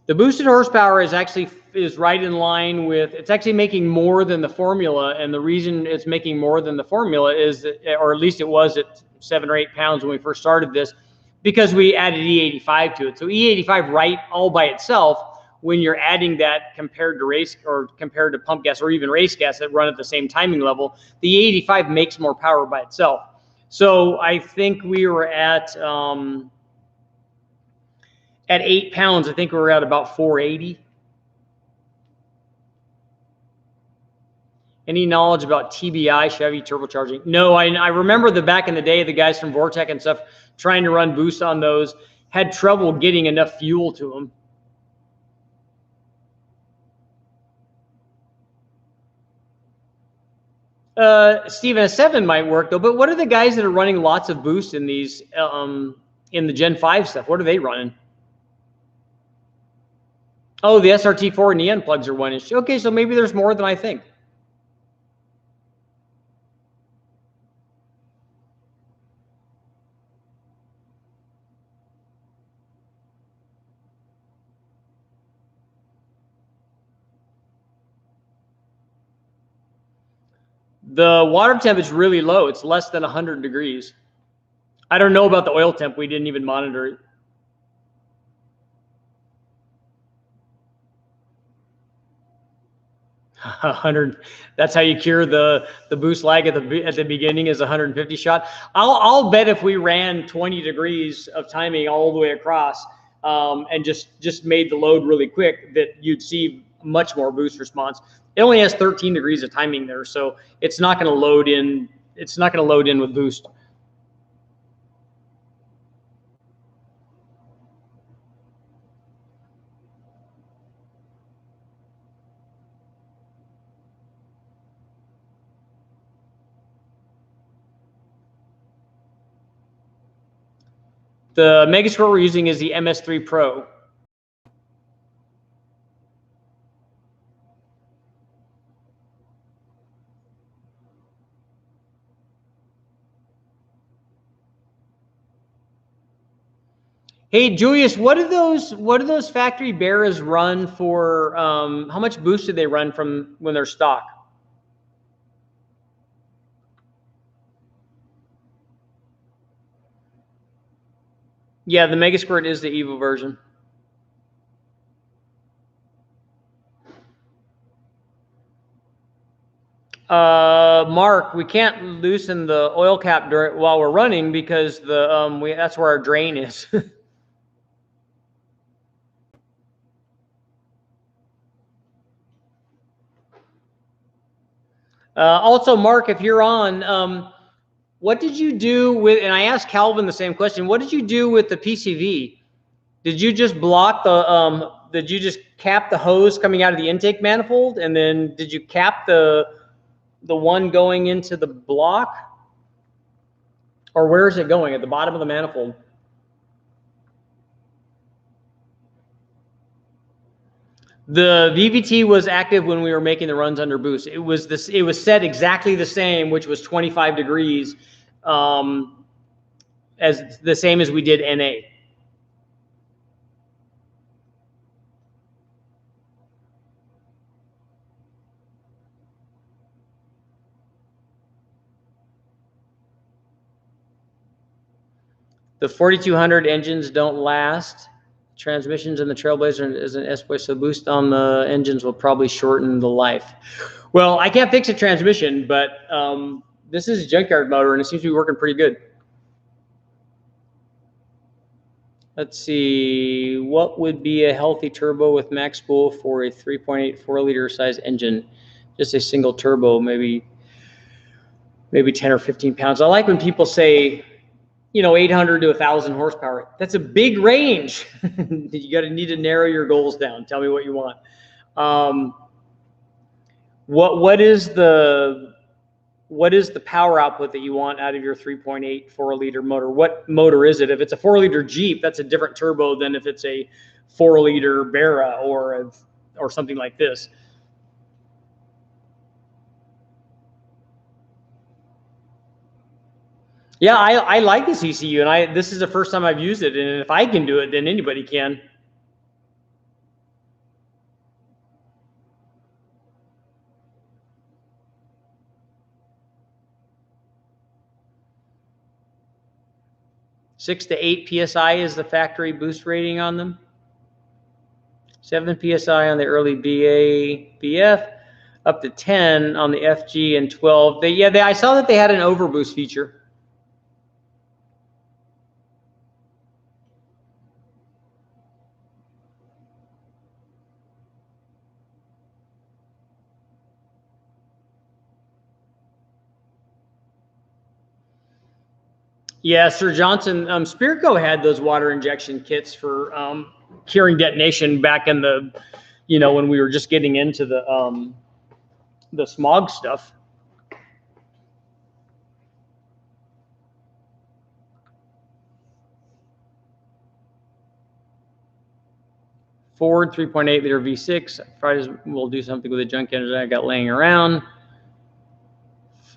The boosted horsepower is right in line with, it's actually making more than the formula, and the reason it's making more than the formula is that, or at least it was at 7 or 8 pounds when we first started this, because we added E85 to it. So E85 right all by itself, when you're adding that compared to race or compared to pump gas or even race gas that run at the same timing level, the E85 makes more power by itself. So I think we were at 8 pounds, I think we were at about 480. Any knowledge about TBI Chevy turbocharging? No, I remember back in the day, the guys from Vortec and stuff trying to run boost on those had trouble getting enough fuel to them. Steven, a 7 might work though, but what are the guys that are running lots of boost in these, in the Gen 5 stuff? What are they running? Oh, the SRT4 Neon plugs are 1 inch. Okay, so maybe there's more than I think. The water temp is really low. It's less than 100 degrees. I don't know about the oil temp. We didn't even monitor it. 100. That's how you cure the boost lag at the beginning is 150 shot. I'll bet if we ran 20 degrees of timing all the way across and just made the load really quick, that you'd see much more boost response. It only has 13 degrees of timing there, so it's not going to load in. It's not going to load in with boost. The Mega Squirt we're using is the MS3 Pro. Hey Julius, what do those factory Barras run for? How much boost do they run from when they're stock? Yeah, the Mega Squirt is the Evo version. Mark, we can't loosen the oil cap while we're running because that's where our drain is. Also, Mark, if you're on, what did you do with? And I asked Calvin the same question. What did you do with the PCV? Did you just block the? Did you just cap the hose coming out of the intake manifold, and then did you cap the one going into the block? Or where is it going? At the bottom of the manifold? The VVT was active when we were making the runs under boost. It was this. It was set exactly the same, which was 25 degrees, as the same as we did NA. The 4200 engines don't last. Transmissions in the Trailblazer is an S-Boy, so boost on the engines will probably shorten the life. Well, I can't fix a transmission, but this is a junkyard motor, and it seems to be working pretty good. Let's see, what would be a healthy turbo with max spool for a 3.8 4-liter size engine? Just a single turbo, maybe 10 or 15 pounds. I like when people say, 800 to 1,000 horsepower. That's a big range. You need to narrow your goals down. Tell me what you want. What is the power output that you want out of your 3.8 4-liter motor? What motor is it? If it's a 4-liter Jeep, that's a different turbo than if it's a 4-liter Barra or something like this. Yeah, I like this ECU, and this is the first time I've used it, and if I can do it, then anybody can. Six to 8 PSI is the factory boost rating on them. 7 PSI on the early BA, BF, up to 10 on the FG, and 12. I saw that they had an overboost feature. Yeah, Sir Johnson, Spirco had those water injection kits for curing detonation back in the, when we were just getting into the smog stuff. Ford 3.8 liter V6. Fridays we'll do something with the junk engine I got laying around.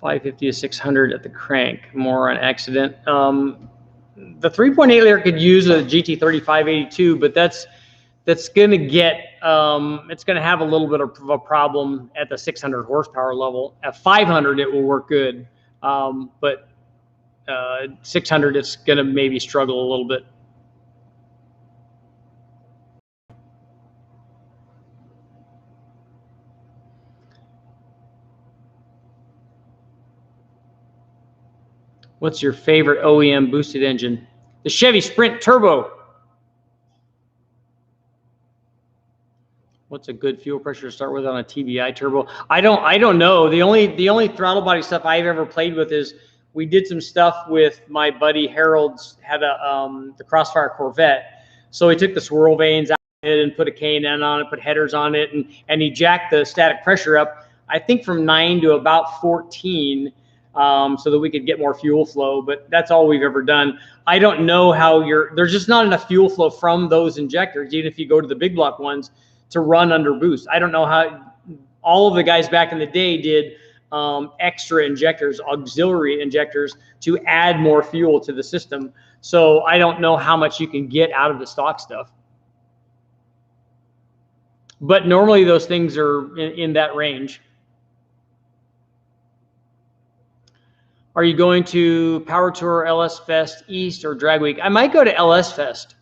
550 to 600 at the crank. More on accident. The 3.8 liter could use a GT3582, but that's going to get it's going to have a little bit of a problem at the 600 horsepower level. At 500 it will work good, but 600 it's going to maybe struggle a little bit. What's your favorite OEM boosted engine? The Chevy Sprint Turbo. What's a good fuel pressure to start with on a TBI turbo? I don't know. The only throttle body stuff I've ever played with is we did some stuff with my buddy Harold's had the Crossfire Corvette. So he took the swirl vanes out of it and put a K&N on it, put headers on it, and he jacked the static pressure up, I think from 9 to about 14. So that we could get more fuel flow, but that's all we've ever done. I don't know how there's just not enough fuel flow from those injectors, even if you go to the big block ones, to run under boost. I don't know how all of the guys back in the day did extra injectors, auxiliary injectors, to add more fuel to the system. So I don't know how much you can get out of the stock stuff. But normally those things are in that range. Are you going to Power Tour, LS Fest East, or Drag Week? I might go to LS Fest.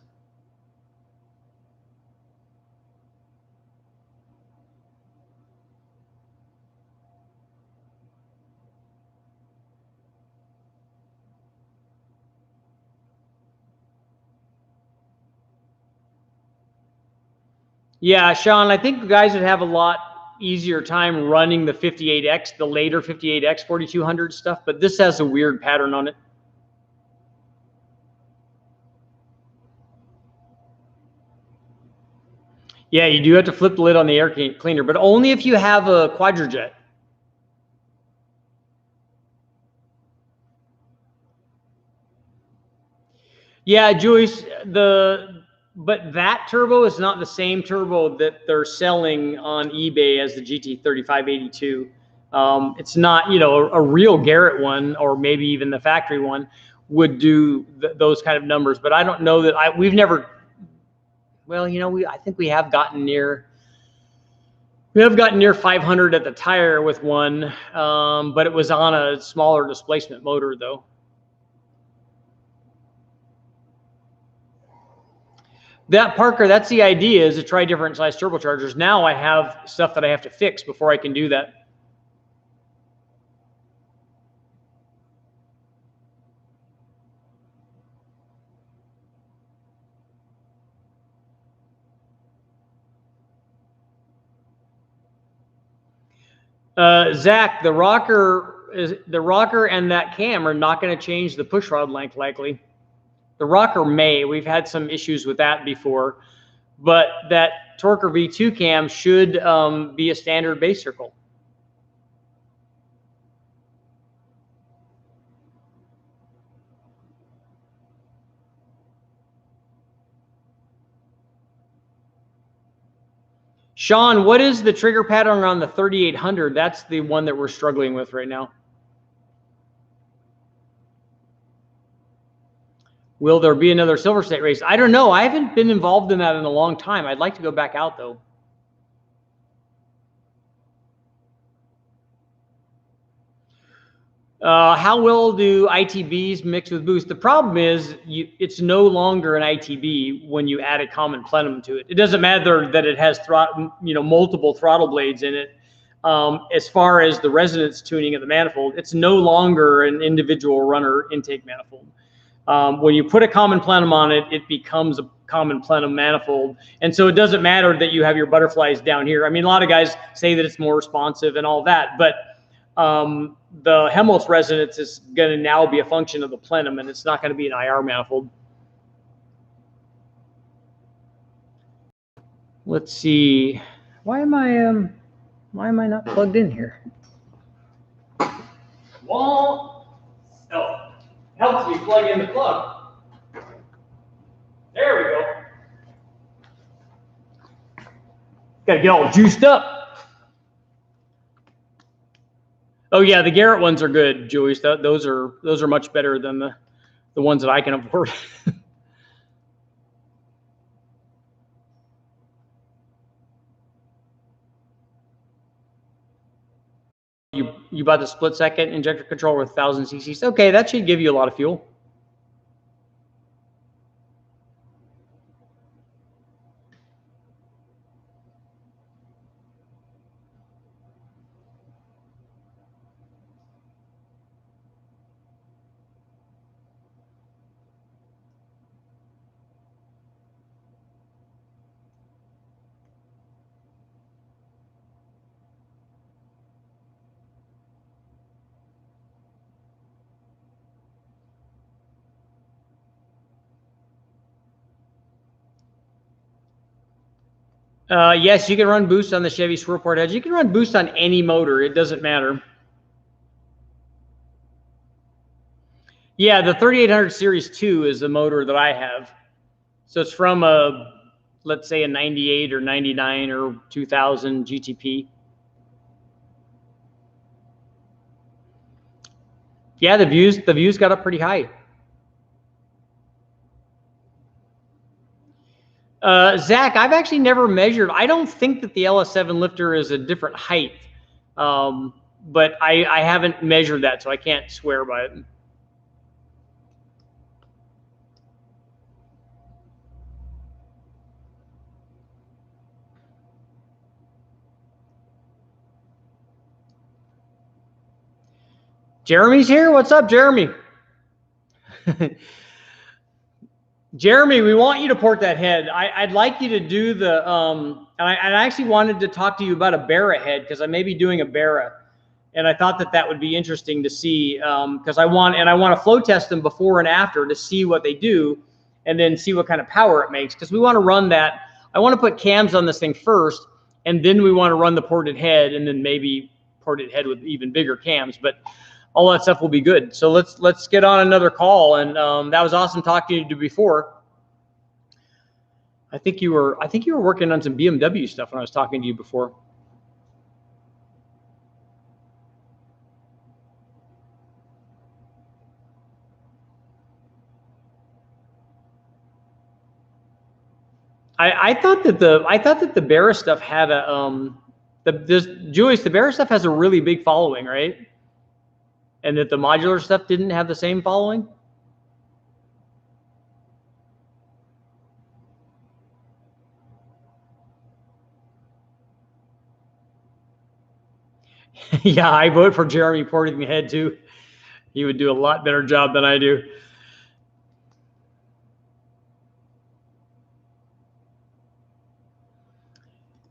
Yeah, Sean, I think guys would have a lot easier time running the 58X, the later 58X 4200 stuff, but this has a weird pattern on it. Yeah, you do have to flip the lid on the air cleaner, but only if you have a quadrijet. Yeah, Joyce, but that turbo is not the same turbo that they're selling on eBay as the GT3582. It's not, you know, a real Garrett one, or maybe even the factory one would do those kind of numbers. But I don't know that we've never. Well, you know, I think we have gotten near. We have gotten near 500 at the tire with one, but it was on a smaller displacement motor, though. That, Parker, that's the idea, is to try different size turbochargers. Now I have stuff that I have to fix before I can do that. Zach, the rocker and that cam are not going to change the push rod length likely. The rocker may. We've had some issues with that before, but that Torker V2 cam should be a standard base circle. Sean, what is the trigger pattern on the 3800? That's the one that we're struggling with right now. Will there be another Silver State race? I don't know. I haven't been involved in that in a long time. I'd like to go back out, though. How well do ITBs mix with boost? The problem is it's no longer an ITB when you add a common plenum to it. It doesn't matter that it has multiple throttle blades in it. As far as the resonance tuning of the manifold, it's no longer an individual runner intake manifold. When you put a common plenum on it, it becomes a common plenum manifold. And so it doesn't matter that you have your butterflies down here. I mean, a lot of guys say that it's more responsive and all that, but the Helmholtz resonance is going to now be a function of the plenum, and it's not going to be an IR manifold. Let's see. Why am I not plugged in here? Well, oh, helps me plug in the plug. There we go. Got to get all juiced up. Oh yeah, the Garrett ones are good, Joyce. Those are much better than the ones that I can afford. You bought the split second injector controller with 1,000 cc's. Okay, that should give you a lot of fuel. Yes, you can run boost on the Chevy Swirlport Edge. You can run boost on any motor. It doesn't matter. Yeah, the 3800 Series 2 is the motor that I have. So it's from let's say a 98 or 99 or 2000 GTP. Yeah, the views got up pretty high. Zach, I've actually never measured. I don't think that the LS7 lifter is a different height, but I haven't measured that, so I can't swear by it. Jeremy's here. What's up, Jeremy? Jeremy, we want you to port that head. I'd like you to do the, and I actually wanted to talk to you about a Barra head because I may be doing a Barra. And I thought that that would be interesting to see because I want to flow test them before and after to see what they do and then see what kind of power it makes. Because we want to run that. I want to put cams on this thing first, and then we want to run the ported head and then maybe ported head with even bigger cams. But all that stuff will be good. So let's get on another call. And that was awesome talking to you before. I think you were working on some BMW stuff when I was talking to you before. I thought that the Barra stuff had a Julius, the Barra stuff has a really big following, right? And that the modular stuff didn't have the same following. Yeah, I vote for Jeremy porting the head too. He would do a lot better job than I do.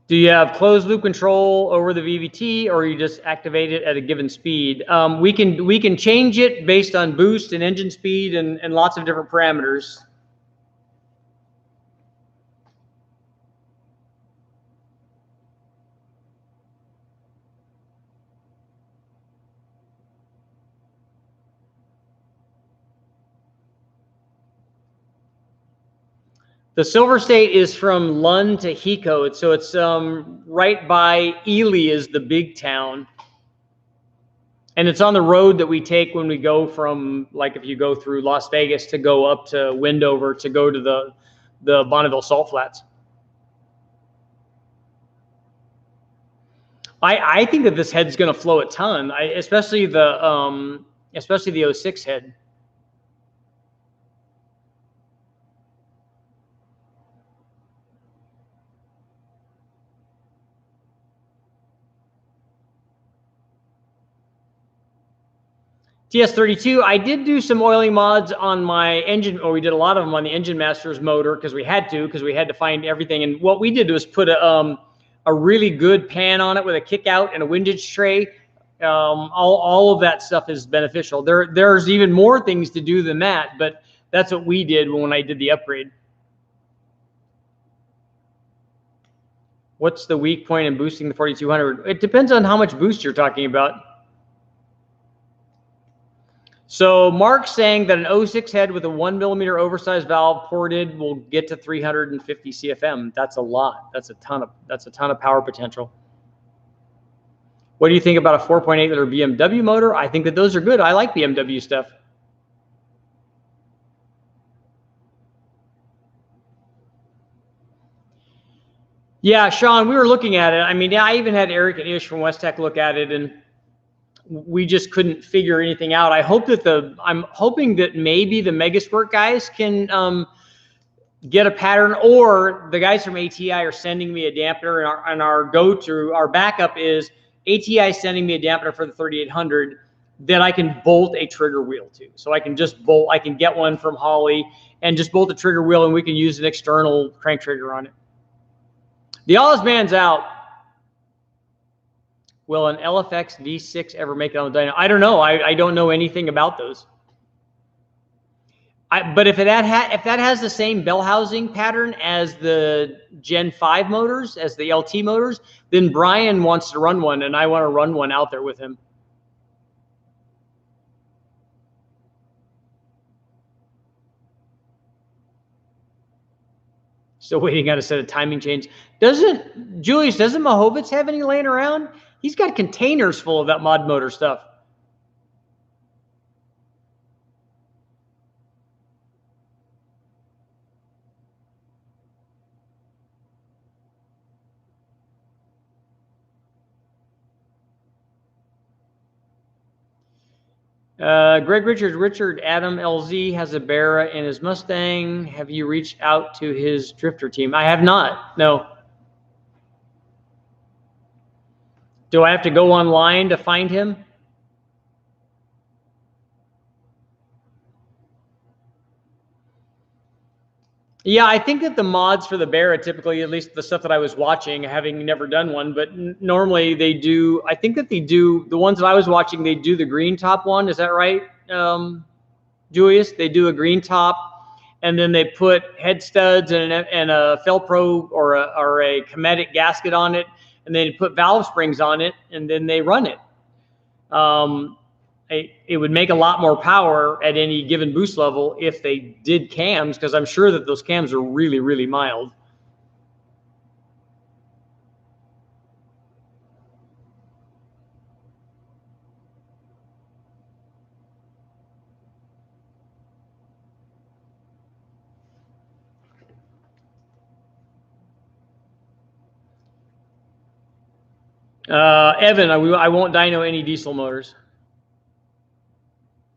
Do you have closed loop control over the VVT, or you just activate it at a given speed? We can change it based on boost and engine speed and lots of different parameters. The Silver State is from Lund to Hiko, so it's right by Ely is the big town. And it's on the road that we take when we go from, like if you go through Las Vegas to go up to Wendover to go to the Bonneville Salt Flats. I think that this head's going to flow a ton, especially the 06 head. TS32, I did do some oiling mods on my engine, or we did a lot of them on the Engine Masters motor because we had to find everything. And what we did was put a really good pan on it with a kick out and a windage tray. All of that stuff is beneficial. There's even more things to do than that, but that's what we did when I did the upgrade. What's the weak point in boosting the 4200? It depends on how much boost you're talking about. So Mark's saying that an 06 head with a 1 millimeter oversized valve ported will get to 350 CFM. That's a lot. That's a ton of power potential. What do you think about a 4.8 liter BMW motor? I think that those are good. I like BMW stuff. Yeah, Sean, we were looking at it. I mean, yeah, I even had Eric and Ish from West Tech look at it, and we just couldn't figure anything out. I'm hoping that maybe the Megasport guys can get a pattern, or the guys from ATI are sending me a dampener, and our backup is ATI sending me a dampener for the 3800 that I can bolt a trigger wheel to. So I can get one from Holly and just bolt the trigger wheel, and we can use an external crank trigger on it. The Oz man's out. Will an LFX V6 ever make it on the dyno? I don't know. I don't know anything about those. But if that has the same bell housing pattern as the Gen 5 motors, as the LT motors, then Brian wants to run one, and I want to run one out there with him. Still waiting on a set of timing chains. Julius, doesn't Mahovitz have any laying around? He's got containers full of that mod motor stuff. Greg Richards, Richard Adam LZ has a Barra in his Mustang. Have you reached out to his drifter team? I have not, no. Do I have to go online to find him? Yeah, I think that the mods for the Barra, typically, at least the stuff that I was watching, having never done one, but normally they do. I think that they do the ones that I was watching. They do the green top one. Is that right, Julius? They do a green top, and then they put head studs and a Felpro or a Cometic gasket on it, and they put valve springs on it, and then they run it. It would make a lot more power at any given boost level if they did cams, because I'm sure that those cams are really, really mild. Evan, I won't dyno any diesel motors.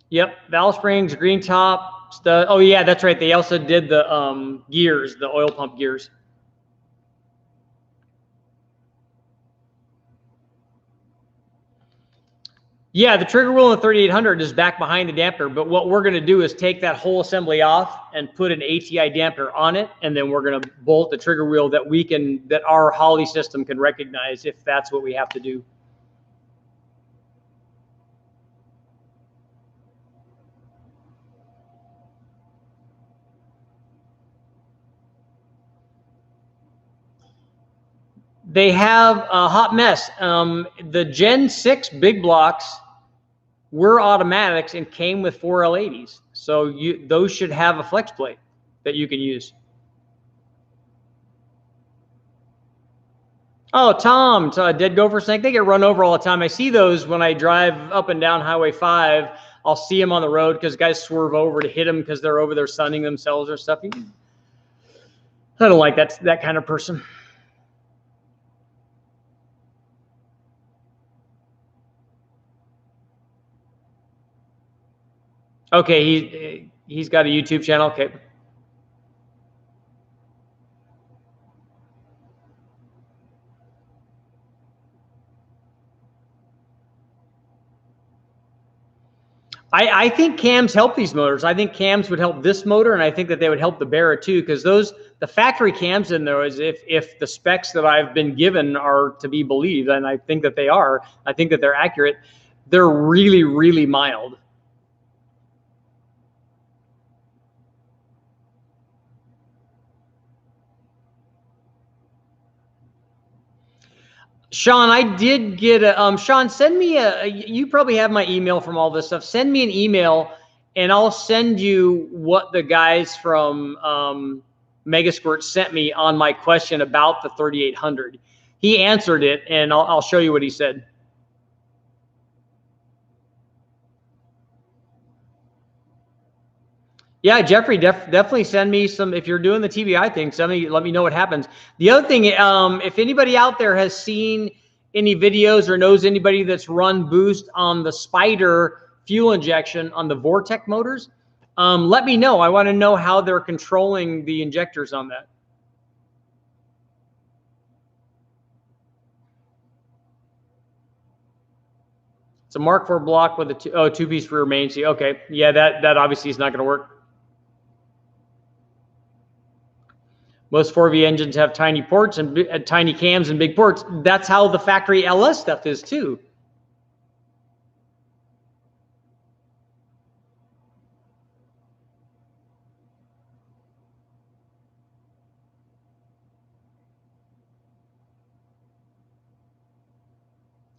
Yep, valve springs, green top, stud. Oh yeah, that's right. They also did the gears, the oil pump gears. Yeah, the trigger wheel in the 3800 is back behind the damper, but what we're going to do is take that whole assembly off and put an ATI damper on it, and then we're going to bolt the trigger wheel that our Holley system can recognize if that's what we have to do. They have a hot mess. The Gen 6 big blocks were automatics and came with 4L80s. So those should have a flex plate that you can use. Oh, Tom, Dead Gopher Snake, they get run over all the time. I see those when I drive up and down Highway 5. I'll see them on the road because guys swerve over to hit them because they're over there sunning themselves or stuff. I don't like that kind of person. Okay, he's got a YouTube channel. Okay. I think cams help these motors. I think cams would help this motor, and I think that they would help the Barra too, because the factory cams in there, is if the specs that I've been given are to be believed, and I think that they are, I think that they're accurate, they're really, really mild. Sean, I did get a, Sean, send me you probably have my email from all this stuff. Send me an email and I'll send you what the guys from Megasquirt sent me on my question about the 3800. He answered it and I'll show you what he said. Yeah, Jeffrey, definitely send me some. If you're doing the TBI thing, let me know what happens. The other thing, if anybody out there has seen any videos or knows anybody that's run boost on the Spider fuel injection on the Vortec motors, let me know. I want to know how they're controlling the injectors on that. It's a Mark IV block with a two-piece rear main seat. Okay, yeah, that obviously is not going to work. Most 4V engines have tiny ports and tiny cams and big ports. That's how the factory LS stuff is too.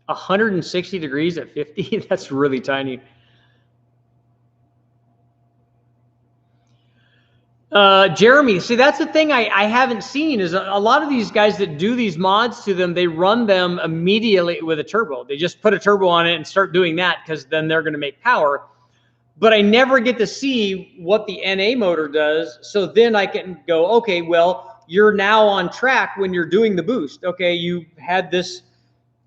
A 160 degrees at 50. That's really tiny. Jeremy, see, that's the thing I haven't seen is a lot of these guys that do these mods to them, they run them immediately with a turbo. They just put a turbo on it and start doing that because then they're going to make power. But I never get to see what the NA motor does. So then I can go, okay, well, you're now on track when you're doing the boost. Okay, you had this.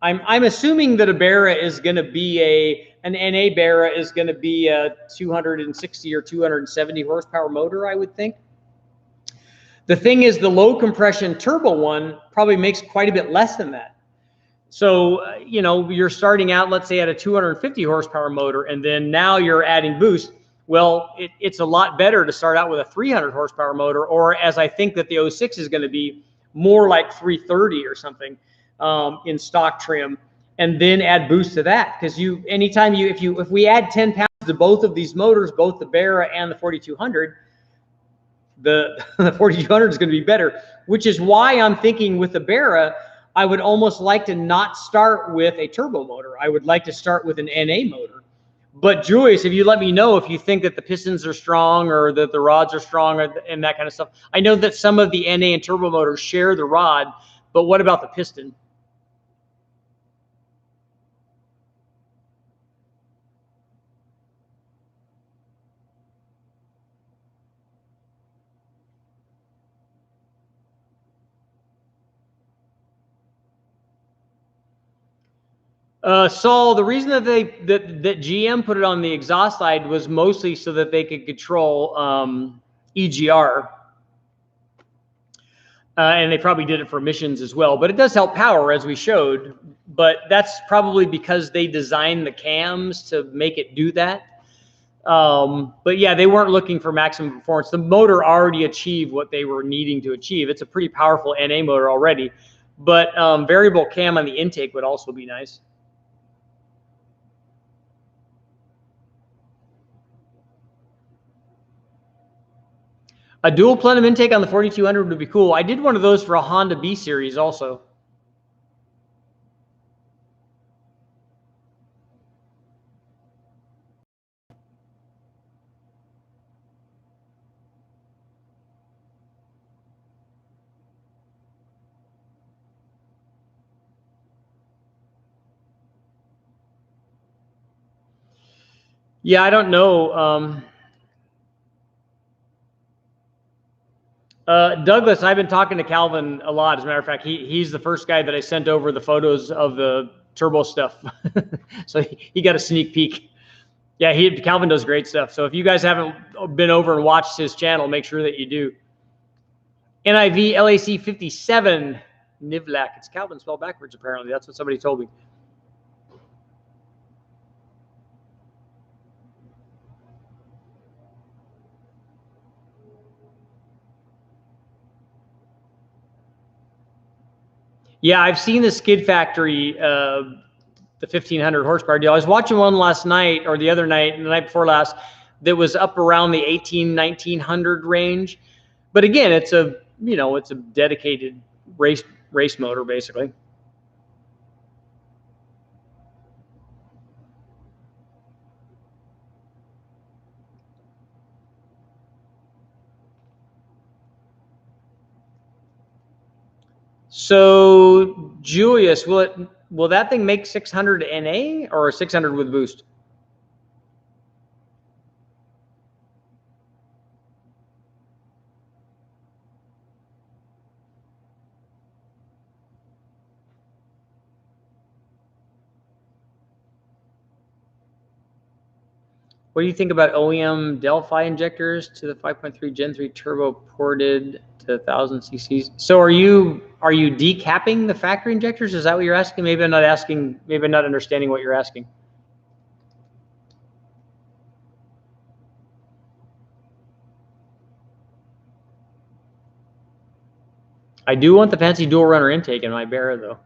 I'm assuming that a Barra is going to be an NA Barra is going to be a 260 or 270 horsepower motor, I would think. The thing is, the low compression turbo one probably makes quite a bit less than that. So, you're starting out, let's say, at a 250 horsepower motor, and then now you're adding boost. Well, it's a lot better to start out with a 300 horsepower motor, or as I think that the 06 is going to be, more like 330 or something in stock trim, and then add boost to that. Because anytime if we add 10 pounds to both of these motors, both the Barra and the 4200, the 4200 is going to be better, which is why I'm thinking with the Barra, I would almost like to not start with a turbo motor. I would like to start with an NA motor. But Julius, if you let me know if you think that the pistons are strong or that the rods are strong and that kind of stuff. I know that some of the NA and turbo motors share the rod, but what about the piston? Saul, the reason that that GM put it on the exhaust side was mostly so that they could control EGR. And they probably did it for emissions as well, but it does help power, as we showed. But that's probably because they designed the cams to make it do that. But yeah, they weren't looking for maximum performance. The motor already achieved what they were needing to achieve. It's a pretty powerful NA motor already, but variable cam on the intake would also be nice. A dual plenum intake on the 4200 would be cool. I did one of those for a Honda B series also. Yeah, I don't know. Douglas, I've been talking to Calvin a lot. As a matter of fact, he's the first guy that I sent over the photos of the turbo stuff. So he got a sneak peek. Yeah, Calvin does great stuff. So if you guys haven't been over and watched his channel, make sure that you do. NIV LAC 57 Nivlak. It's Calvin spelled backwards, apparently. That's what somebody told me. Yeah, I've seen the Skid Factory, the 1500 horsepower deal. I was watching one last night, or the other night, and the night before last, that was up around the 1900 range. But again, it's a dedicated race motor, basically. So, Julius, will that thing make 600 NA or 600 with boost? What do you think about OEM Delphi injectors to the 5.3 Gen 3 turbo ported to 1,000 cc's? So are you decapping the factory injectors? Is that what you're asking? Maybe I'm not asking. Maybe I'm not understanding what you're asking. I do want the fancy dual runner intake in my Barra, though.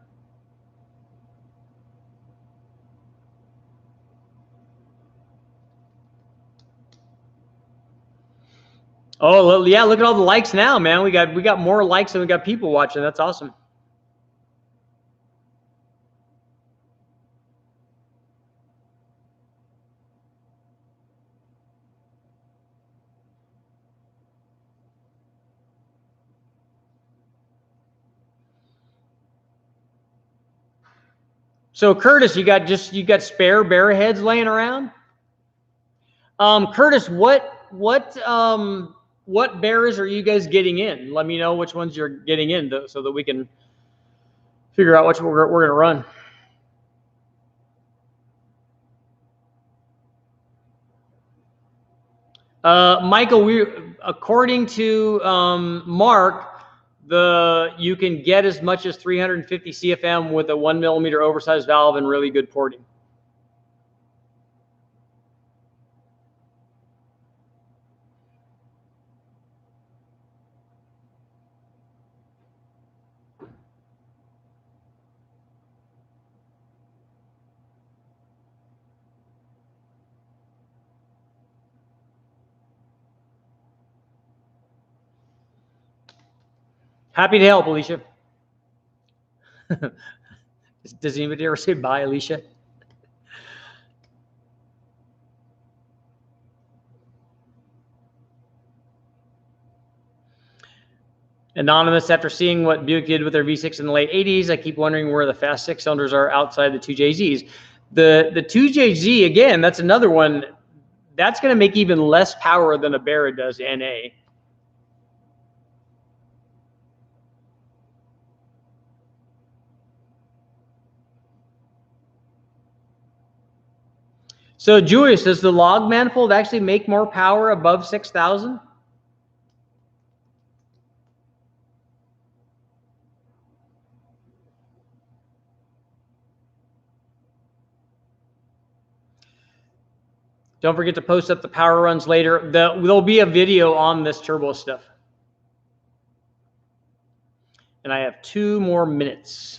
Oh yeah, look at all the likes now, man. We got more likes than we got people watching. That's awesome. So Curtis, you got spare Barra heads laying around? Curtis, what Barras are you guys getting in? Let me know which ones you're getting in, so that we can figure out which we're going to run. Michael, according to Mark, you can get as much as 350 CFM with a 1 millimeter oversized valve and really good porting. Happy to help, Alicia. Does anybody ever say bye, Alicia? Anonymous, after seeing what Buick did with their V6 in the late 80s, I keep wondering where the fast six cylinders are outside the 2JZs. The 2JZ, again, that's another one. That's going to make even less power than a Barra does NA. So, Julius, does the log manifold actually make more power above 6,000? Don't forget to post up the power runs later. There'll be a video on this turbo stuff. And I have 2 more minutes.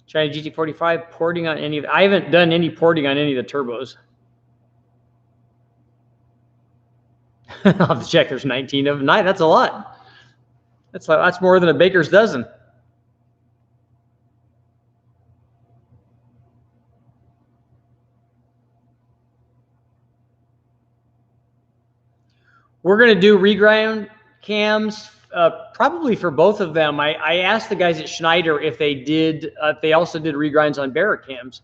China GT45 porting on any of I haven't done any porting on any of the turbos. I'll have to check. There's 19 of them. That's a lot. That's more than a baker's dozen. We're going to do regrind cams probably for both of them. I asked the guys at Schneider if they did. They also did regrinds on Barra cams.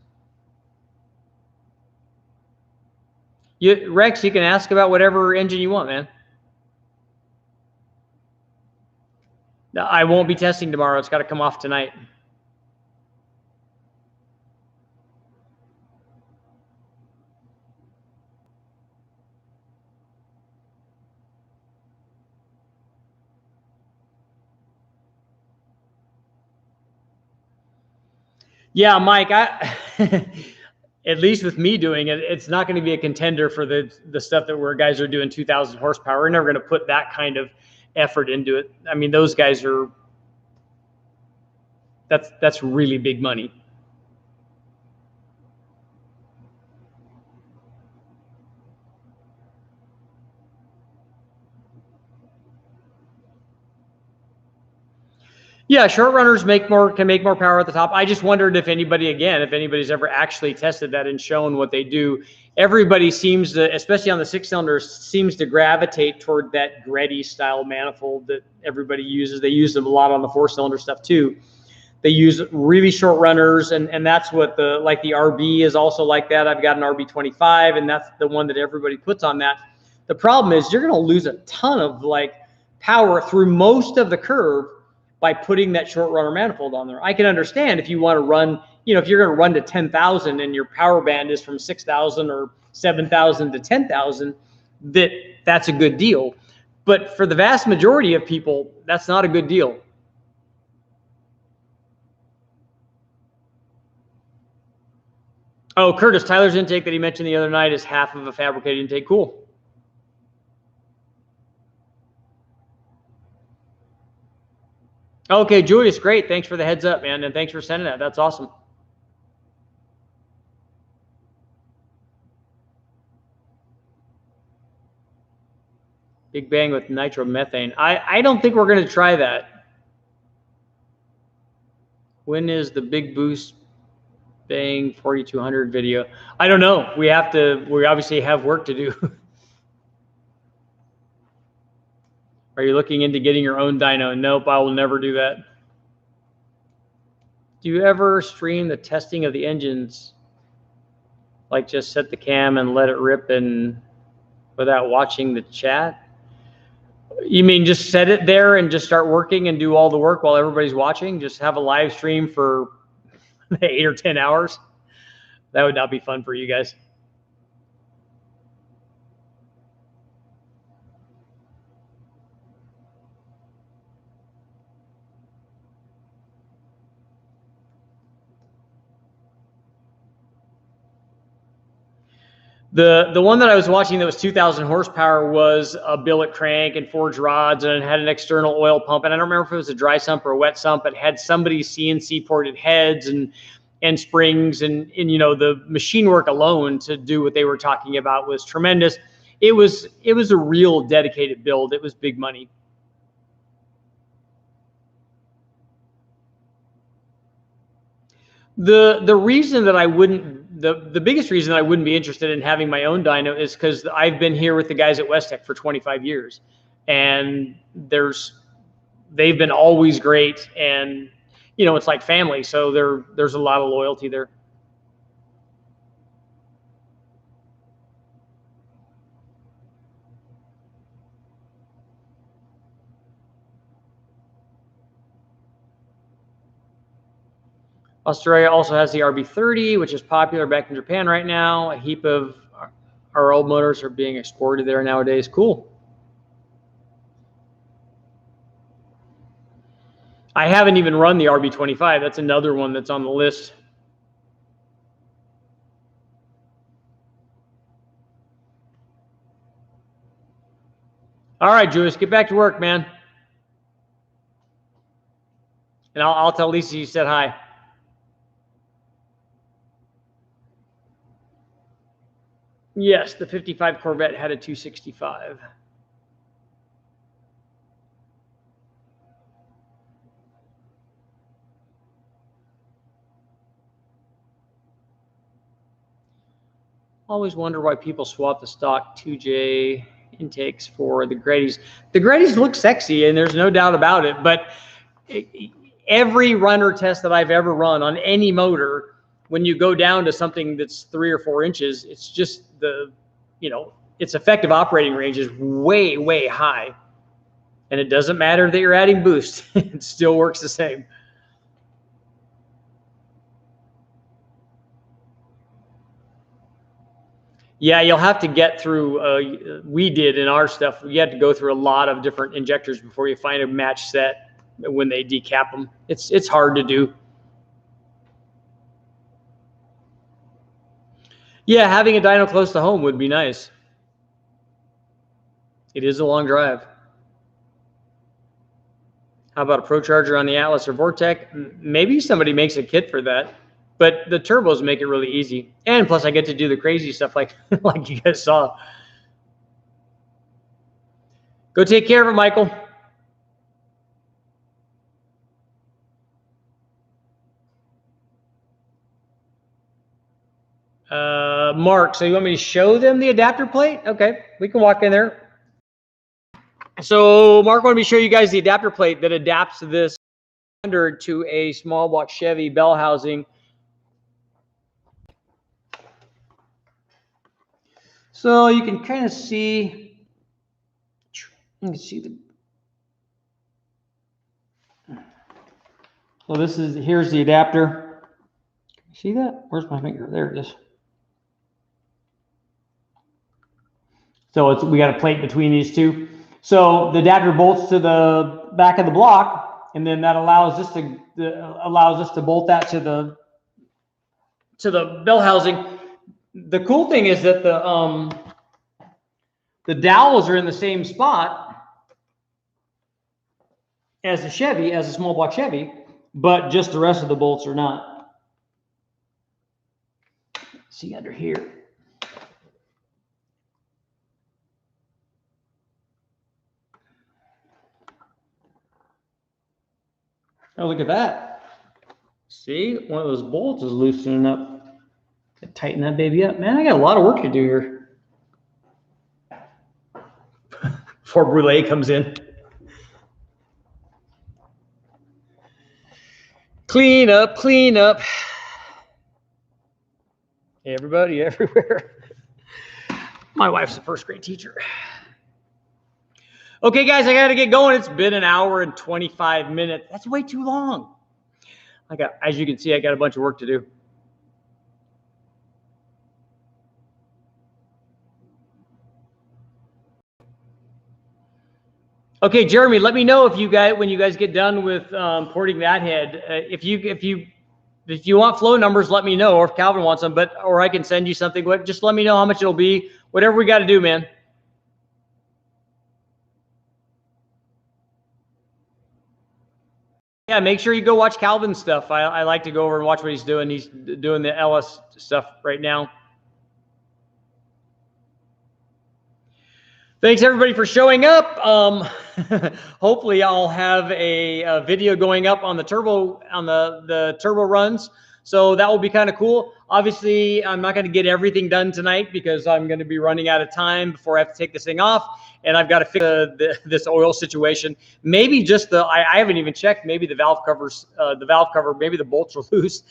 Rex, you can ask about whatever engine you want, man. I won't be testing tomorrow. It's got to come off tonight. Yeah, Mike, at least with me doing it, it's not going to be a contender for the stuff that guys are doing 2,000 horsepower. We're never going to put that kind of effort into it. I mean, those guys are, that's really big money. Yeah, short runners can make more power at the top. I just wondered if anybody's ever actually tested that and shown what they do. Everybody seems to, especially on the 6-cylinders, seems to gravitate toward that Greddy style manifold that everybody uses. They use them a lot on the 4-cylinder stuff too. They use really short runners, and that's what the RB is also like that. I've got an RB25, and that's the one that everybody puts on that. The problem is you're going to lose a ton of power through most of the curve by putting that short runner manifold on there. I can understand if you want to run, if you're going to run to 10,000 and your power band is from 6,000 or 7,000 to 10,000, that's a good deal. But for the vast majority of people, that's not a good deal. Oh, Curtis, Tyler's intake that he mentioned the other night is half of a fabricated intake. Cool. Okay, Julius, great. Thanks for the heads up, man, and thanks for sending that. That's awesome. Big bang with nitromethane. I don't think we're going to try that. When is the big boost bang 4200 video? I don't know. We obviously have work to do. Are you looking into getting your own dyno? Nope, I will never do that. Do you ever stream the testing of the engines? Like just set the cam and let it rip and without watching the chat? You mean just set it there and just start working and do all the work while everybody's watching? Just have a live stream for 8 or 10 hours? That would not be fun for you guys. The one that I was watching that was 2,000 horsepower was a billet crank and forged rods, and it had an external oil pump. And I don't remember if it was a dry sump or a wet sump. It had somebody's CNC ported heads and springs, and the machine work alone to do what they were talking about was tremendous. it was a real dedicated build. It was big money. The reason that I wouldn't, the biggest reason I wouldn't be interested in having my own dyno is because I've been here with the guys at West Tech for 25 years, and they've been always great, and you know, it's like family, so there's a lot of loyalty there. Australia also has the RB30, which is popular back in Japan right now. A heap of our old motors are being exported there nowadays. Cool. I haven't even run the RB25. That's another one that's on the list. All right, Julius, get back to work, man. And I'll tell Lisa you said hi. Yes, the 55 Corvette had a 265. Always wonder why people swap the stock 2J intakes for the Grady's. The Grady's look sexy, and there's no doubt about it, but every runner test that I've ever run on any motor, when you go down to something that's 3 or 4 inches, it's just its effective operating range is way, way high. And it doesn't matter that you're adding boost. It still works the same. Yeah, you'll have to get through, we did in our stuff, you had to go through a lot of different injectors before you find a match set when they decap them. It's hard to do. Yeah, having a dyno close to home would be nice. It is a long drive. How about a Pro Charger on the Atlas or Vortec? Maybe somebody makes a kit for that, but the turbos make it really easy. And plus I get to do the crazy stuff like you guys saw. Go take care of it, Michael. Mark, so you want me to show them the adapter plate? Okay, we can walk in there. So Mark wanted me to show you guys the adapter plate that adapts this standard to a small block Chevy bell housing. So you can kind of see, you can see the, so here's the adapter. Can you see that? Where's my finger? There it is. So we got a plate between these two. So the adapter bolts to the back of the block, and then that allows us to bolt that to the bell housing. The cool thing is that the dowels are in the same spot as a Chevy, as a small block Chevy, but just the rest of the bolts are not. See under here. Oh, look at that. See, one of those bolts is loosening up. Tighten that baby up. Man, I got a lot of work to do here. Before Brule comes in. Clean up, clean up. Everybody, everywhere. My wife's a first grade teacher. Okay, guys, I got to get going. It's been an hour and 25 minutes. That's way too long. As you can see, I got a bunch of work to do. Okay, Jeremy, let me know when you guys get done with porting that head. If you want flow numbers, let me know, or if Calvin wants them, or I can send you something. Just let me know how much it'll be. Whatever we got to do, man. Yeah, make sure you go watch Calvin's stuff. I like to go over and watch what he's doing. He's doing the LS stuff right now. Thanks everybody for showing up. Hopefully I'll have a video going up on the turbo runs. So that will be kind of cool. Obviously, I'm not going to get everything done tonight because I'm going to be running out of time before I have to take this thing off, and I've got to fix this oil situation. Maybe just I haven't even checked. Maybe the valve covers, maybe the bolts are loose.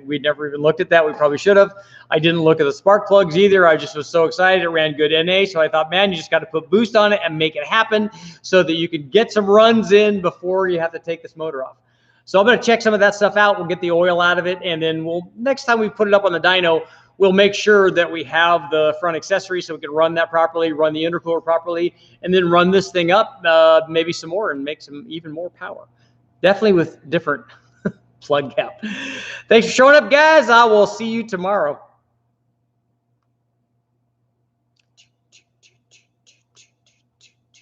We never even looked at that. We probably should have. I didn't look at the spark plugs either. I just was so excited. It ran good NA, so I thought, man, you just got to put boost on it and make it happen so that you can get some runs in before you have to take this motor off. So I'm going to check some of that stuff out. We'll get the oil out of it. And then next time we put it up on the dyno, we'll make sure that we have the front accessory so we can run that properly, run the intercooler properly, and then run this thing up maybe some more and make some even more power. Definitely with different plug gap. Thanks for showing up, guys. I will see you tomorrow.